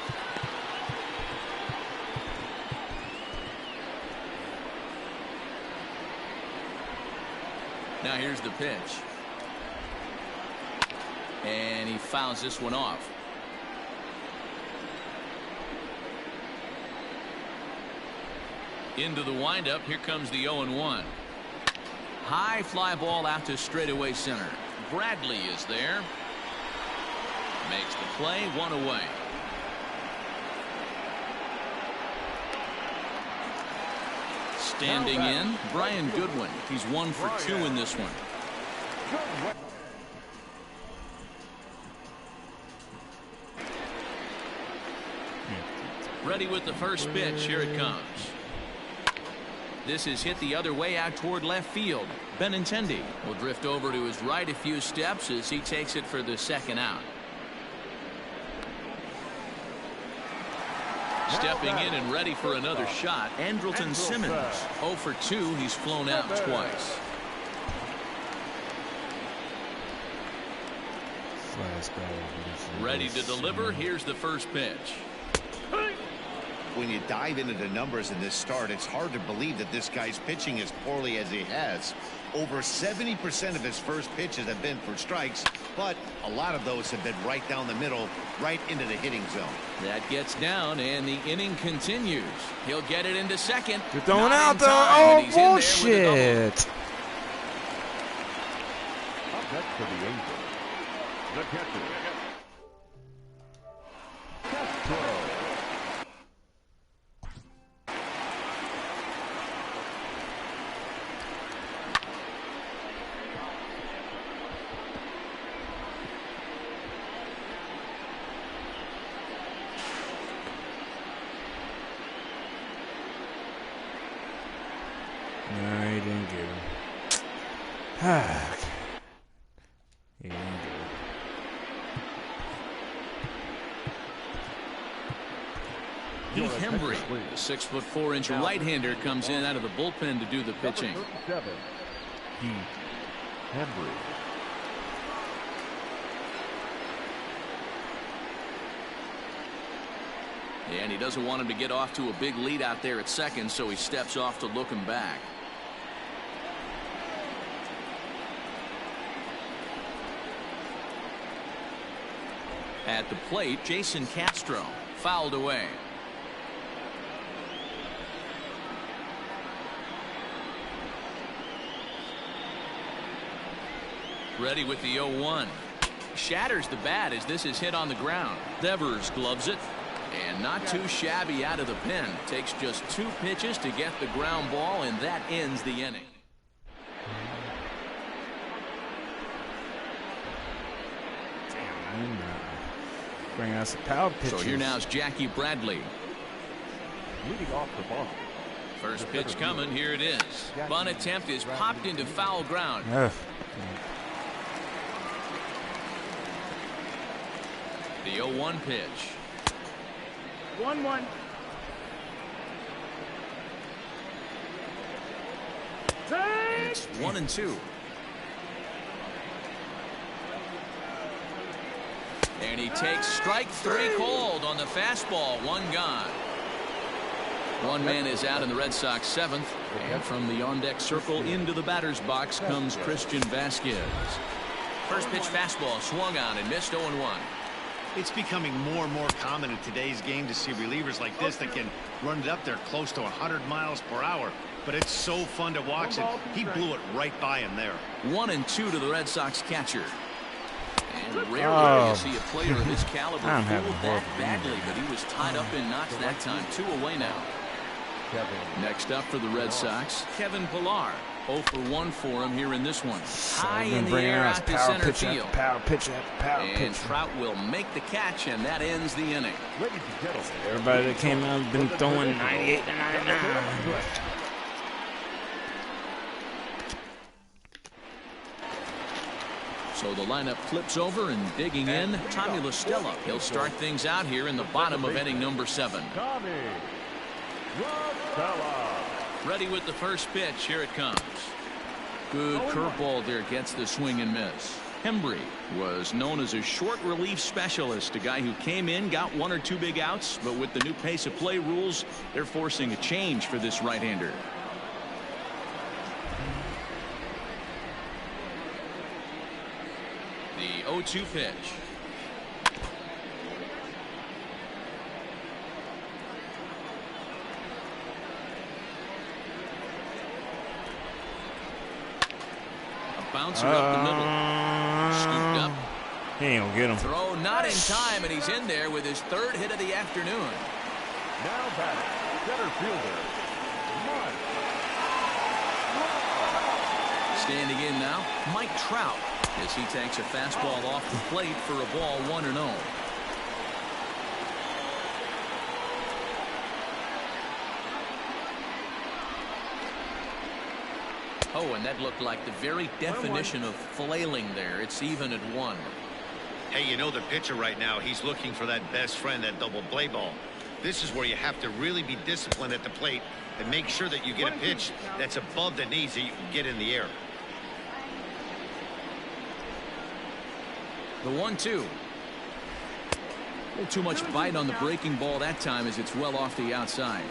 Now here's the pitch. And he fouls this one off. Into the windup. Here comes the 0-1. High fly ball out to straightaway center. Bradley is there. Makes the play, 1 away. Standing in, Brian Goodwin. He's 1 for 2 in this one. Ready with the first pitch. Here it comes. This is hit the other way out toward left field. Benintendi will drift over to his right a few steps as he takes it for the second out. Stepping in and ready for another shot, Andrelton Simmons. 0 for 2. He's flown out twice. Ready to deliver. Here's the first pitch. When you dive into the numbers in this start, it's hard to believe that this guy's pitching as poorly as he has. Over 70% of his first pitches have been for strikes, but a lot of those have been right down the middle, right into the hitting zone. That gets down, and the inning continues. He'll get it into second. You're throwing out there. Oh, bullshit. Up next for the Angels, the catcher, Castro. No, he didn't get him. He didn't get him. Heath Hembry, the 6'4" right-hander, comes in out of the bullpen to do the pitching. Number 37, Heath Hembry. And he doesn't want him to get off to a big lead out there at second, so he steps off to look him back. At the plate, Jason Castro, fouled away. Ready with the 0-1. Shatters the bat as this is hit on the ground. Devers gloves it. And not too shabby out of the pen. Takes just 2 pitches to get the ground ball, and that ends the inning. Damn, bring us a power pitch. So here now is Jackie Bradley. Leading off the ball. First pitch coming. Here it is. Bunt attempt is popped into foul ground. The 0-1 pitch. 1-1. It's 1-2. And he takes strike 3 called on the fastball. 1 gone. One man is out in the Red Sox 7th. And from the on-deck circle into the batter's box comes Christian Vasquez. First pitch fastball swung on and missed. 0-1. It's becoming more and more common in today's game to see relievers like this that can run it up there close to 100 miles per hour. But it's so fun to watch it. He blew it right by him there. 1-2 to the Red Sox catcher. And rarely do you see a player of his caliber fooled that badly, but he was tied up in knots that time. 2 away now. Next up for the Red Sox, Kevin Pillar. 0 for 1 for him here in this one. High in the air out to center field. Power pitch after power pitch. And Trout will make the catch, and that ends the inning. Everybody that came out has been throwing 98 to 99. So the lineup flips over, and digging in, Tommy La Stella. He'll start things out here in the bottom of inning number 7. Tommy La Stella. Ready with the first pitch. Here it comes. Good curveball there. Gets the swing and miss. Hembry was known as a short relief specialist, a guy who came in, got 1 or 2 big outs, but with the new pace of play rules, they're forcing a change for this right-hander. The 0-2 pitch. Bouncer up the middle. Scooped up. He ain't gonna get him. Throw not in time, and he's in there with his third hit of the afternoon. Now batting, center fielder, Mike. Standing in now, Mike Trout, as he takes a fastball off the plate for a ball 1-0. Oh, and that looked like the very definition of flailing there. It's even at 1. Hey, you know the pitcher right now, he's looking for that best friend, that double play ball. This is where you have to really be disciplined at the plate and make sure that you get a pitch that's above the knees that you can get in the air. The 1-2. A little too much bite on the breaking ball that time as it's well off the outside.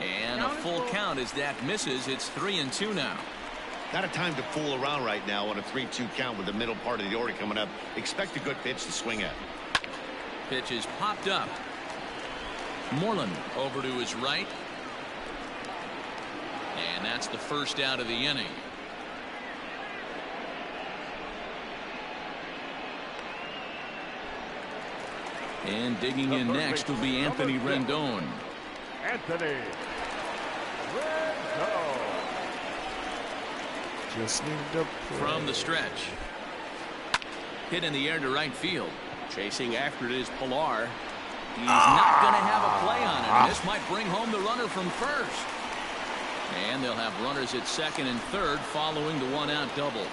And a full count as that misses. It's 3-2 now. Not a time to fool around right now on a 3-2 count with the middle part of the order coming up. Expect a good pitch to swing at. Pitch is popped up. Moreland over to his right. And that's the first out of the inning. And digging in next will be Anthony Rendon. Anthony Rendon. Just need to from the stretch. Hit in the air to right field. Chasing after it is Pilar. He's not going to have a play on it. And this might bring home the runner from first. And they'll have runners at second and third following the one-out double.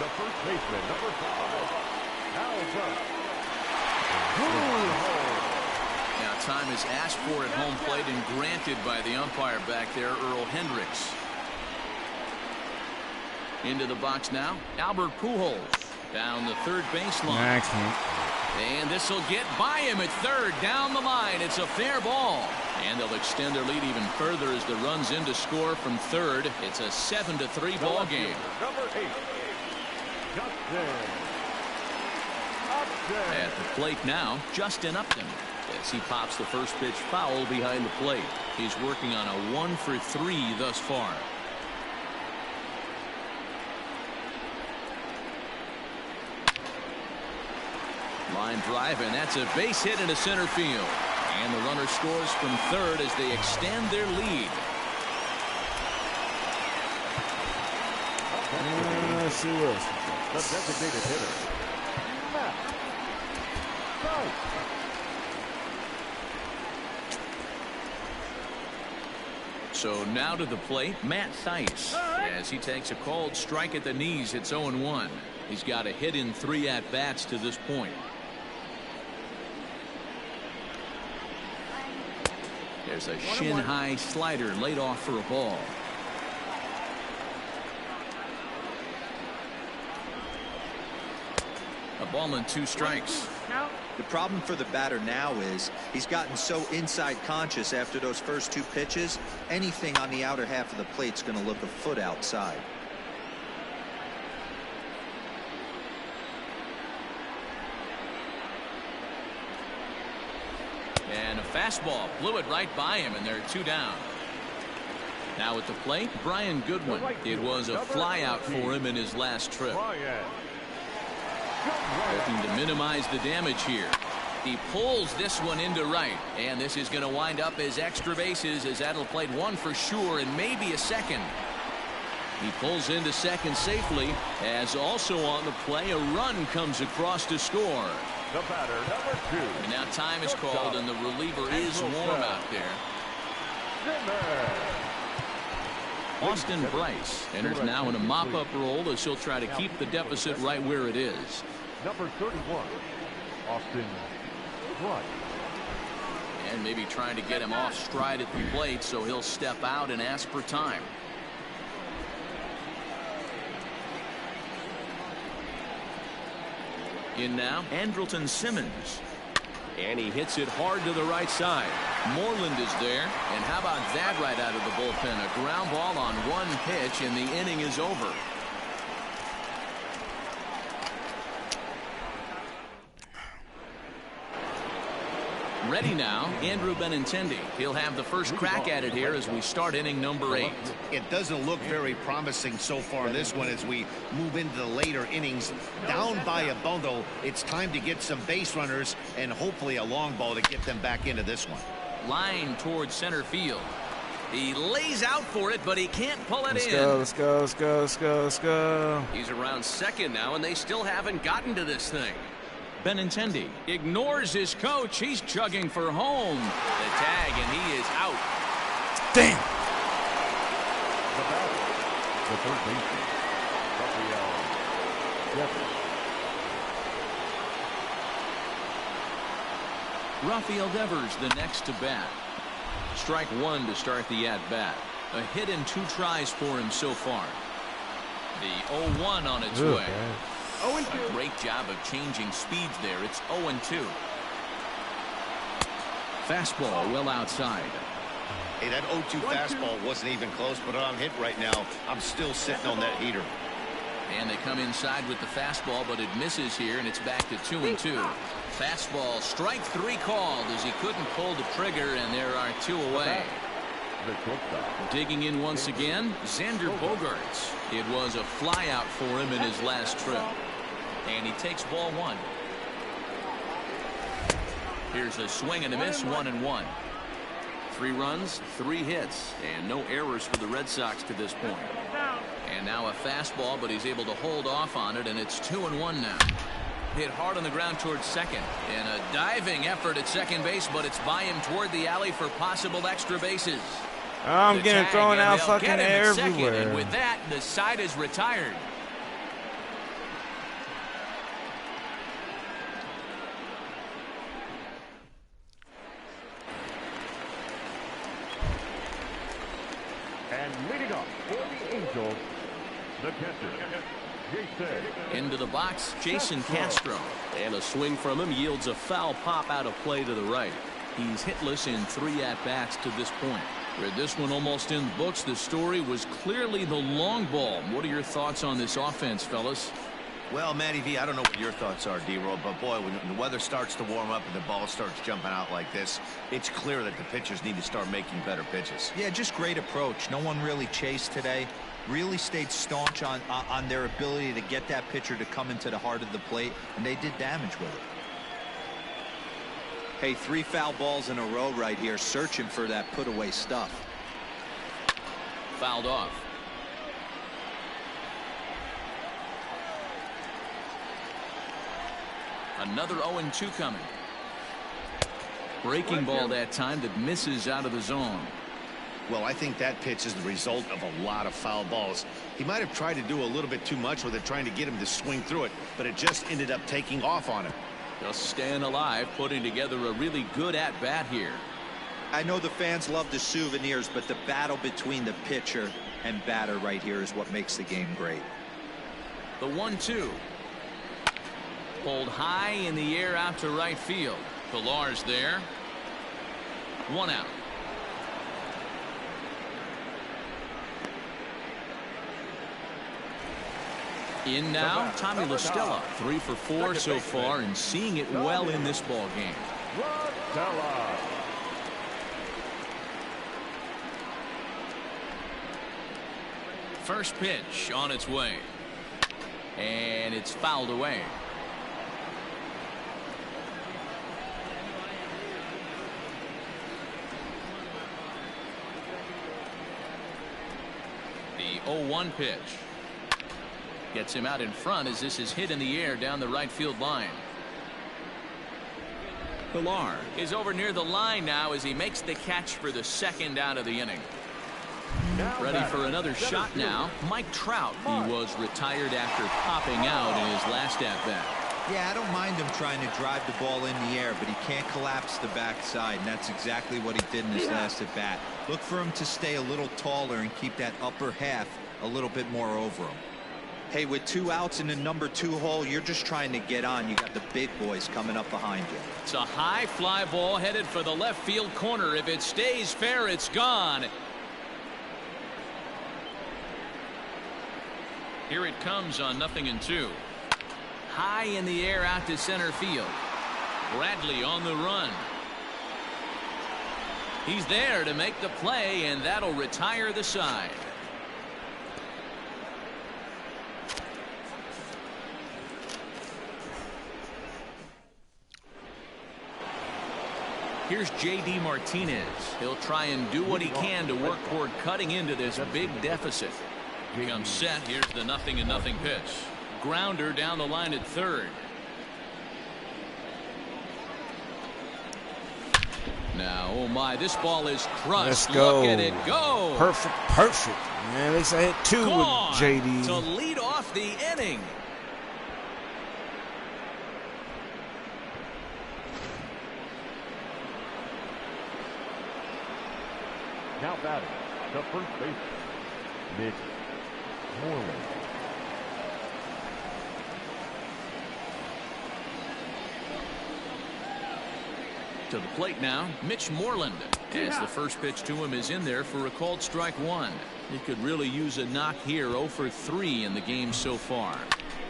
The first baseman, number 5, Albert. Now time is asked for at home plate and granted by the umpire back there, Earl Hendricks. Into the box now, Albert Pujols down the third baseline. And this will get by him at third. Down the line, it's a fair ball. And they'll extend their lead even further as the runs in to score from third. It's a 7-3 ball game. Number 8, Justin Upton. At the plate now, Justin Upton, as he pops the first pitch foul behind the plate. He's working on a 1-for-3 thus far. Line drive, and that's a base hit into center field. And the runner scores from third as they extend their lead. Let's see what else. The designated hitter, Matt Sykes. So now to the plate, Matt Sykes, as he takes a called strike at the knees. It's 0-1. He's got a hit in 3 at-bats to this point. There's a shin-high slider laid off for a ball. A ball and 2 strikes. The problem for the batter now is he's gotten so inside conscious after those first 2 pitches. Anything on the outer half of the plate's going to look a foot outside. And a fastball blew it right by him, and they're 2 down. Now at the plate, Brian Goodwin. It was a flyout for him in his last trip. Looking to minimize the damage here. He pulls this one into right, and this is going to wind up as extra bases, as that'll play 1 for sure and maybe a second. He pulls into second safely, as also on the play a run comes across to score. The batter, number 2. And now time is called, and the reliever is warm out there. Austin Bryce enters now in a mop-up role as he'll try to keep the deficit right where it is. Number 31, Austin Bryce. And maybe trying to get him off stride at the plate, so he'll step out and ask for time. In now, Andrelton Simmons. And he hits it hard to the right side. Moreland is there. And how about that right out of the bullpen? A ground ball on 1 pitch, and the inning is over. Ready now, Andrew Benintendi. He'll have the first crack at it here as we start inning number 8. It doesn't look very promising so far in this one as we move into the later innings. Down by a bundle, it's time to get some base runners and hopefully a long ball to get them back into this one. Line towards center field. He lays out for it, but he can't pull it in. Let's go, let's go, let's go, let's go. He's around second now, and they still haven't gotten to this thing. Benintendi ignores his coach. He's chugging for home. The tag, and he is out. Damn. The third baseman, Rafael Devers the next to bat. Strike one to start the at-bat. A hit in 2 tries for him so far. The 0-1 on its way. A great job of changing speeds there. It's 0-2. Fastball well outside. Hey, that 0-2 fastball wasn't even close, but I'm hit right now. I'm still sitting on that heater. And they come inside with the fastball, but it misses here, and it's back to 2-2. Fastball, strike 3 called as he couldn't pull the trigger, and there are 2 away. Digging in once again, Xander Bogaerts. It was a flyout for him in his last trip. And he takes ball 1. Here's a swing and a miss, 1-1. 3 runs, 3 hits, and no errors for the Red Sox to this point. And now a fastball, but he's able to hold off on it, and it's 2-1 now. Hit hard on the ground towards second, and a diving effort at second base, but it's by him toward the alley for possible extra bases. I'm getting thrown out fucking everywhere. And with that, the side is retired. And leading off for the Angels, the catcher, Jason. Into the box, Jason Castro. And a swing from him yields a foul pop out of play to the right. He's hitless in 3 at-bats to this point. With this one almost in the books, the story was clearly the long ball. What are your thoughts on this offense, fellas? Well, Matty V, I don't know what your thoughts are, D-Roll, but boy, when the weather starts to warm up and the ball starts jumping out like this, it's clear that the pitchers need to start making better pitches. Yeah, just great approach. No one really chased today. Really stayed staunch on their ability to get that pitcher to come into the heart of the plate, and they did damage with it. Hey, 3 foul balls in a row right here, searching for that put-away stuff. Fouled off. Another 0-2 coming. Breaking ball that time that misses out of the zone. Well, I think that pitch is the result of a lot of foul balls. He might have tried to do a little bit too much with it, trying to get him to swing through it, but it just ended up taking off on him. Just staying alive, putting together a really good at-bat here. I know the fans love the souvenirs, but the battle between the pitcher and batter right here is what makes the game great. The 1-2. Pulled high in the air out to right field. Pillar's there. 1 out. In now, Tommy La Stella, 3 for 4 so far, and seeing it well in this ball game. First pitch on its way, and it's fouled away. The 0-1 pitch. Gets him out in front as this is hit in the air down the right field line. Pillar is over near the line now as he makes the catch for the 2nd out of the inning. Ready for another shot now. Mike Trout. He was retired after popping out in his last at-bat. Yeah, I don't mind him trying to drive the ball in the air, but he can't collapse the backside, and that's exactly what he did in his last at-bat. Look for him to stay a little taller and keep that upper half a little bit more over him. Hey, with 2 outs in the number 2 hole, you're just trying to get on. You got the big boys coming up behind you. It's a high fly ball headed for the left field corner. If it stays fair, it's gone. Here it comes on 0-2. High in the air out to center field. Bradley on the run. He's there to make the play, and that'll retire the side. Here's J.D. Martinez. He'll try and do what he can to work toward cutting into this big deficit. He comes set. Here's the 0-0 pitch. Grounder down the line at third. Now, oh my, this ball is crushed. Let's go. Look at it go. Perfect. Man, at least I hit 2 Gone with J.D. to lead off the inning. Now batting, the first baseman, Mitch Moreland. To the plate now, Mitch Moreland. As the first pitch to him is in there for a called strike 1. He could really use a knock here. 0 for 3 in the game so far.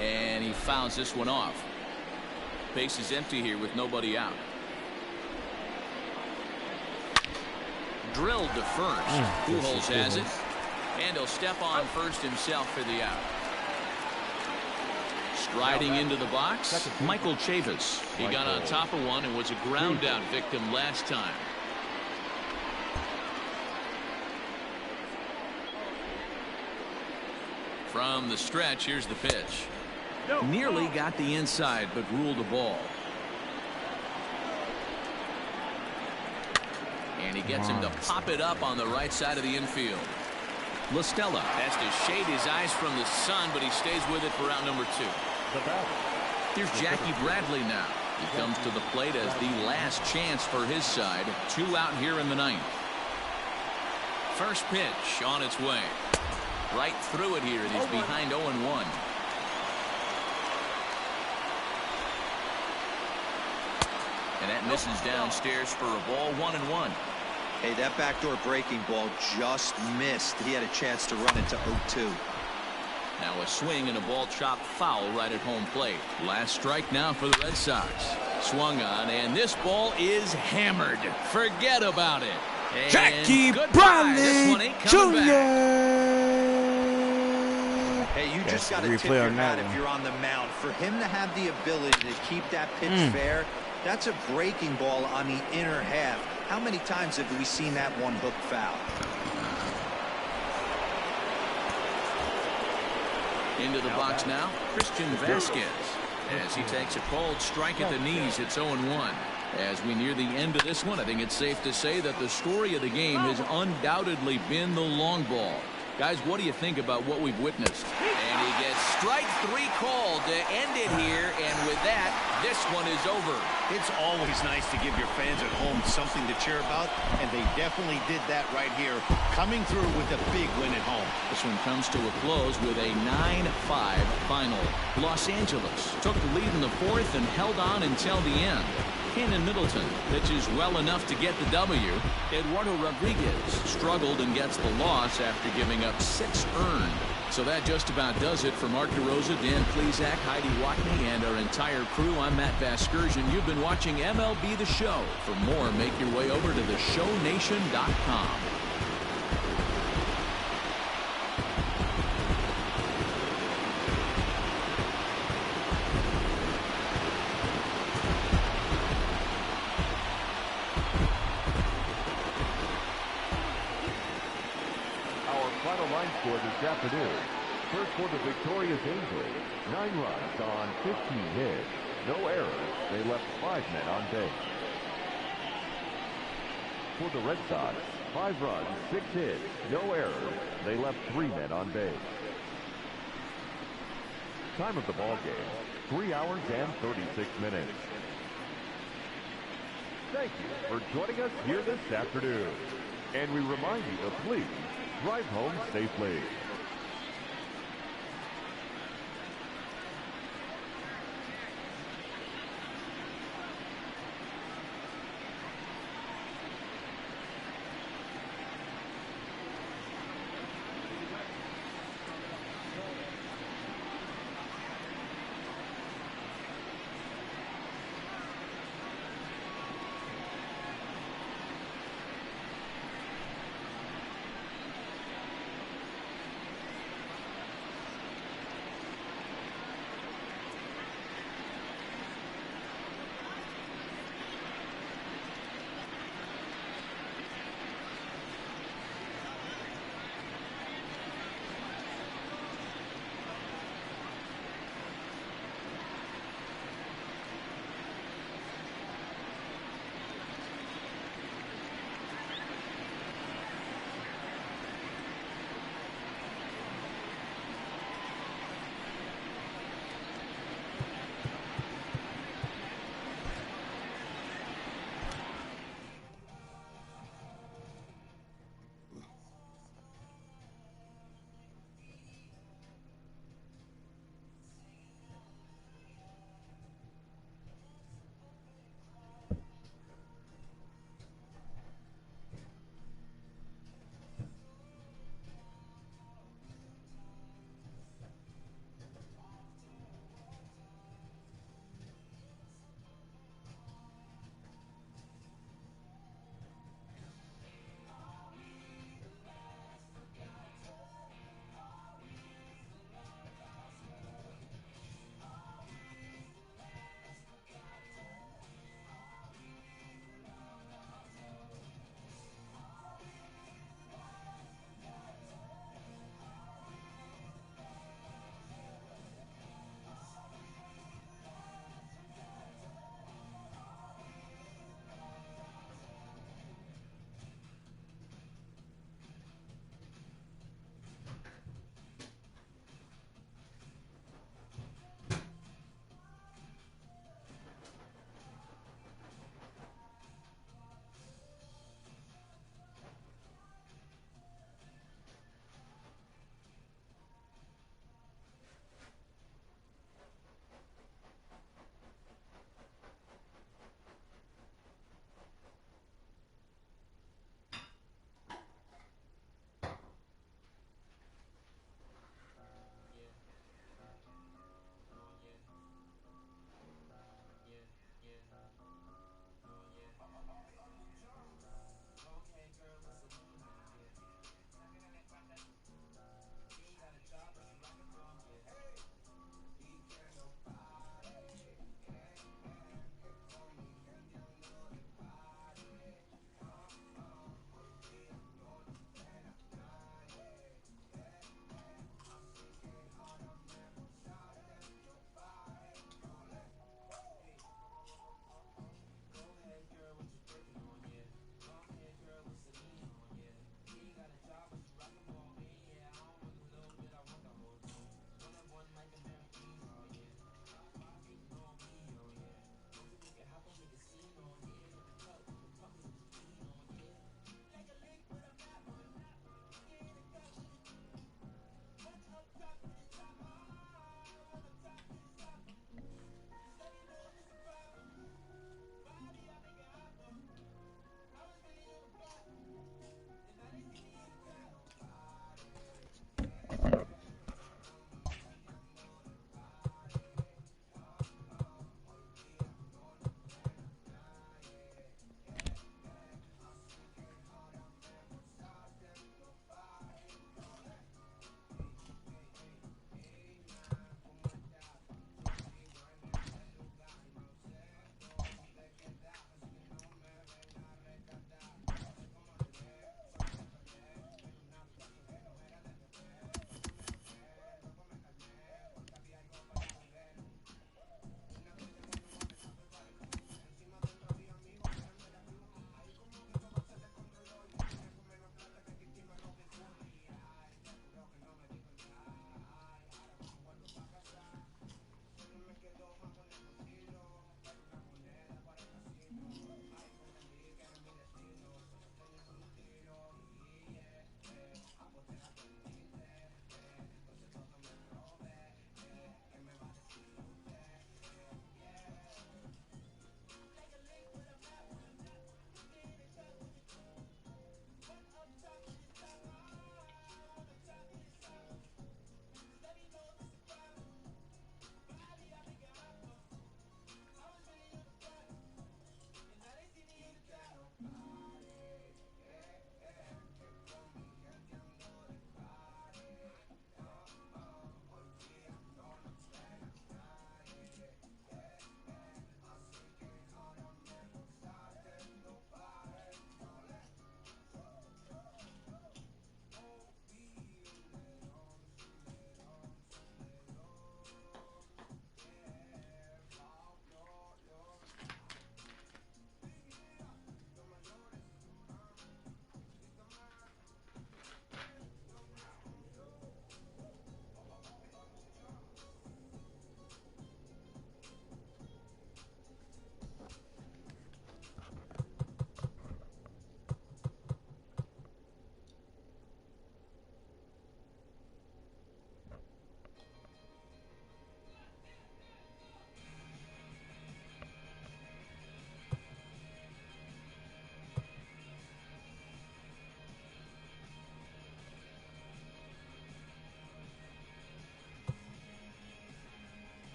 And he fouls this one off. Base is empty here with nobody out. Drilled to first. Pujols has it. And he'll step on first himself for the out. Striding into the box, Michael Chavis. He got on top of one and was a ground out victim last time. From the stretch, here's the pitch. Nearly got the inside, but ruled a ball. And he gets him to pop it up on the right side of the infield. La Stella has to shade his eyes from the sun, but he stays with it for out number 2. Here's Jackie Bradley now. He comes to the plate as the last chance for his side. 2 out here in the 9th. First pitch on its way. Right through it here. He's behind 0-1. And that misses downstairs for a ball. 1-1. Hey, that backdoor breaking ball just missed. He had a chance to run it to 0-2. Now a swing and a ball chopped foul right at home plate. Last strike now for the Red Sox. Swung on, and this ball is hammered. Forget about it. And Jackie Bradley Jr. Hey, you just got to tip your hat if you're on the mound. For him to have the ability to keep that pitch fair, that's a breaking ball on the inner half. How many times have we seen that one hook foul? Into the box now, Christian Vasquez. As he takes a cold strike at the knees, it's 0-1. As we near the end of this one, I think it's safe to say that the story of the game has undoubtedly been the long ball. Guys, what do you think about what we've witnessed? And he gets strike 3 called to end it here, and with that, this one is over. It's always nice to give your fans at home something to cheer about, and they definitely did that right here, coming through with a big win at home. This one comes to a close with a 9-5 final. Los Angeles took the lead in the 4th and held on until the end. Cannon Middleton pitches well enough to get the W. Eduardo Rodriguez struggled and gets the loss after giving up 6 earned. So that just about does it for Mark DeRosa, Dan Plesac, Heidi Watney, and our entire crew. I'm Matt Vasgersian. You've been watching MLB The Show. For more, make your way over to theshownation.com. For this afternoon. First for the victorious Angels, 9 runs on 15 hits, no errors. They left 5 men on base. For the Red Sox, 5 runs, 6 hits, no errors. They left 3 men on base. Time of the ball game, 3 hours and 36 minutes. Thank you for joining us here this afternoon. And we remind you to please drive home safely.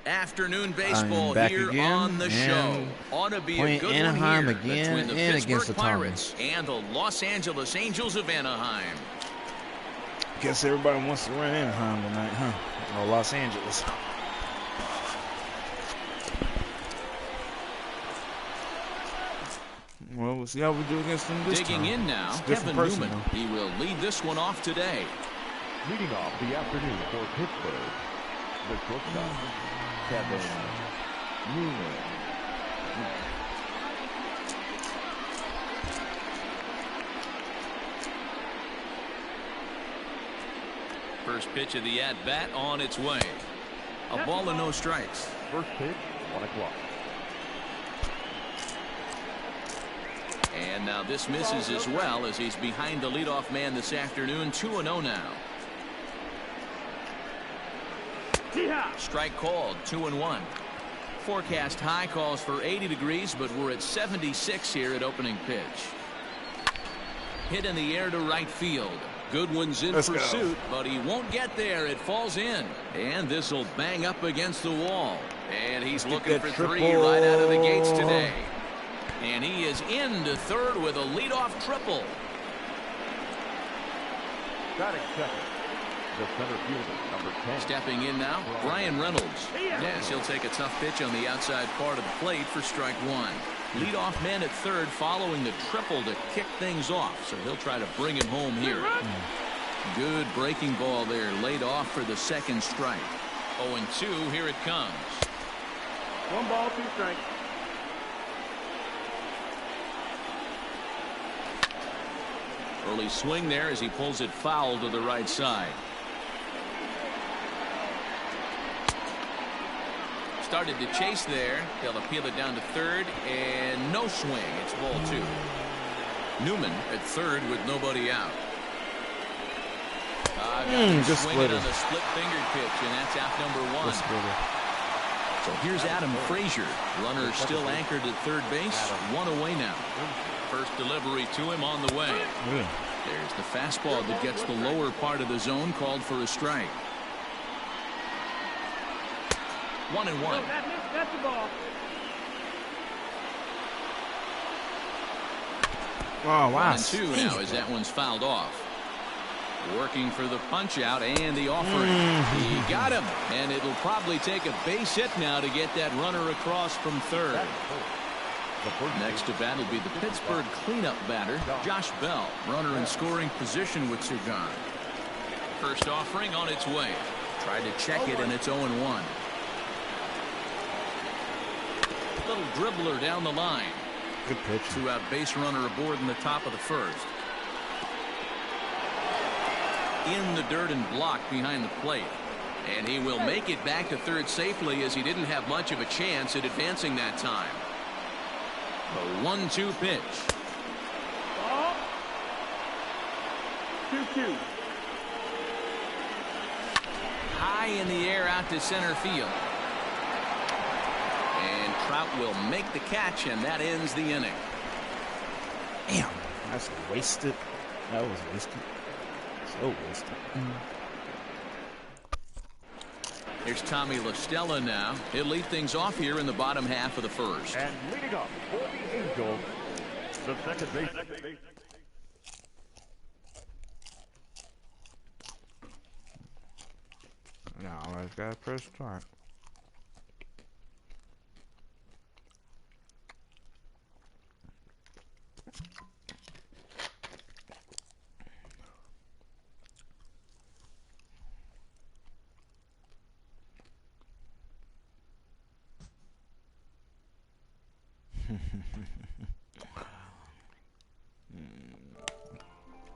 Afternoon baseball back here again, on the show. Ought to be a good Anaheim one here again, between the and Pittsburgh against the Pirates and the Los Angeles Angels of Anaheim. Guess everybody wants to run Anaheim tonight, huh? Or Los Angeles. Well, we'll see how we do against them this Digging time. in now, Kevin person, Newman. though. He will lead this one off today. Leading off the afternoon for Pittsburgh, the shortstop, Kevin Newman. First pitch of the at-bat on its way. A ball and no strikes. First pitch, 1 o'clock. And now this misses as well as he's behind the leadoff man this afternoon. 2-0 now. Strike called, 2-1. Forecast high calls for 80 degrees, but we're at 76 here at opening pitch. Hit in the air to right field. Good one's in pursuit, but he won't get there. It falls in. And this will bang up against the wall. And he's looking for three right out of the gates today. And he is into third with a leadoff triple. Batting second, the center fielder, number 10. Stepping in now, Brian Reynolds. Yes, he'll take a tough pitch on the outside part of the plate for strike one. Leadoff man at third following the triple to kick things off, so he'll try to bring him home here. Good breaking ball there, laid off for the second strike. 0-2, here it comes. 1 ball, 2 strikes. Early swing there as he pulls it foul to the right side. Started to chase there. They'll appeal it down to third, and no swing. It's ball 2. Newman at third with nobody out. Just swinging split on the split-fingered pitch, and that's out number 1. So here's Adam Frazier. Runner still anchored at third base. 1 away now. First delivery to him on the way. There's the fastball that gets the lower part of the zone, called for a strike. 1-1. That's the ball. Oh, wow. 1-2 now as that one's fouled off. Working for the punch out and the offering. He got him, and it'll probably take a base hit now to get that runner across from third. Next to bat will be the Pittsburgh cleanup batter, Josh Bell. Runner in scoring position with 2 gone. First offering on its way. Tried to check it, and it's 0-1. Little dribbler down the line. Good pitch. 2-out base runner aboard in the top of the first. In the dirt and blocked behind the plate. And he will make it back to third safely, as he didn't have much of a chance at advancing that time. The 1-2 pitch. Ball. 2-2. High in the air out to center field. And Trout will make the catch, and that ends the inning. Damn, that's wasted. That was wasted. So wasted. Here's Tommy La Stella now. He'll lead things off here in the bottom half of the first. And leading up for the Angels, the second base. Now I've got to press start.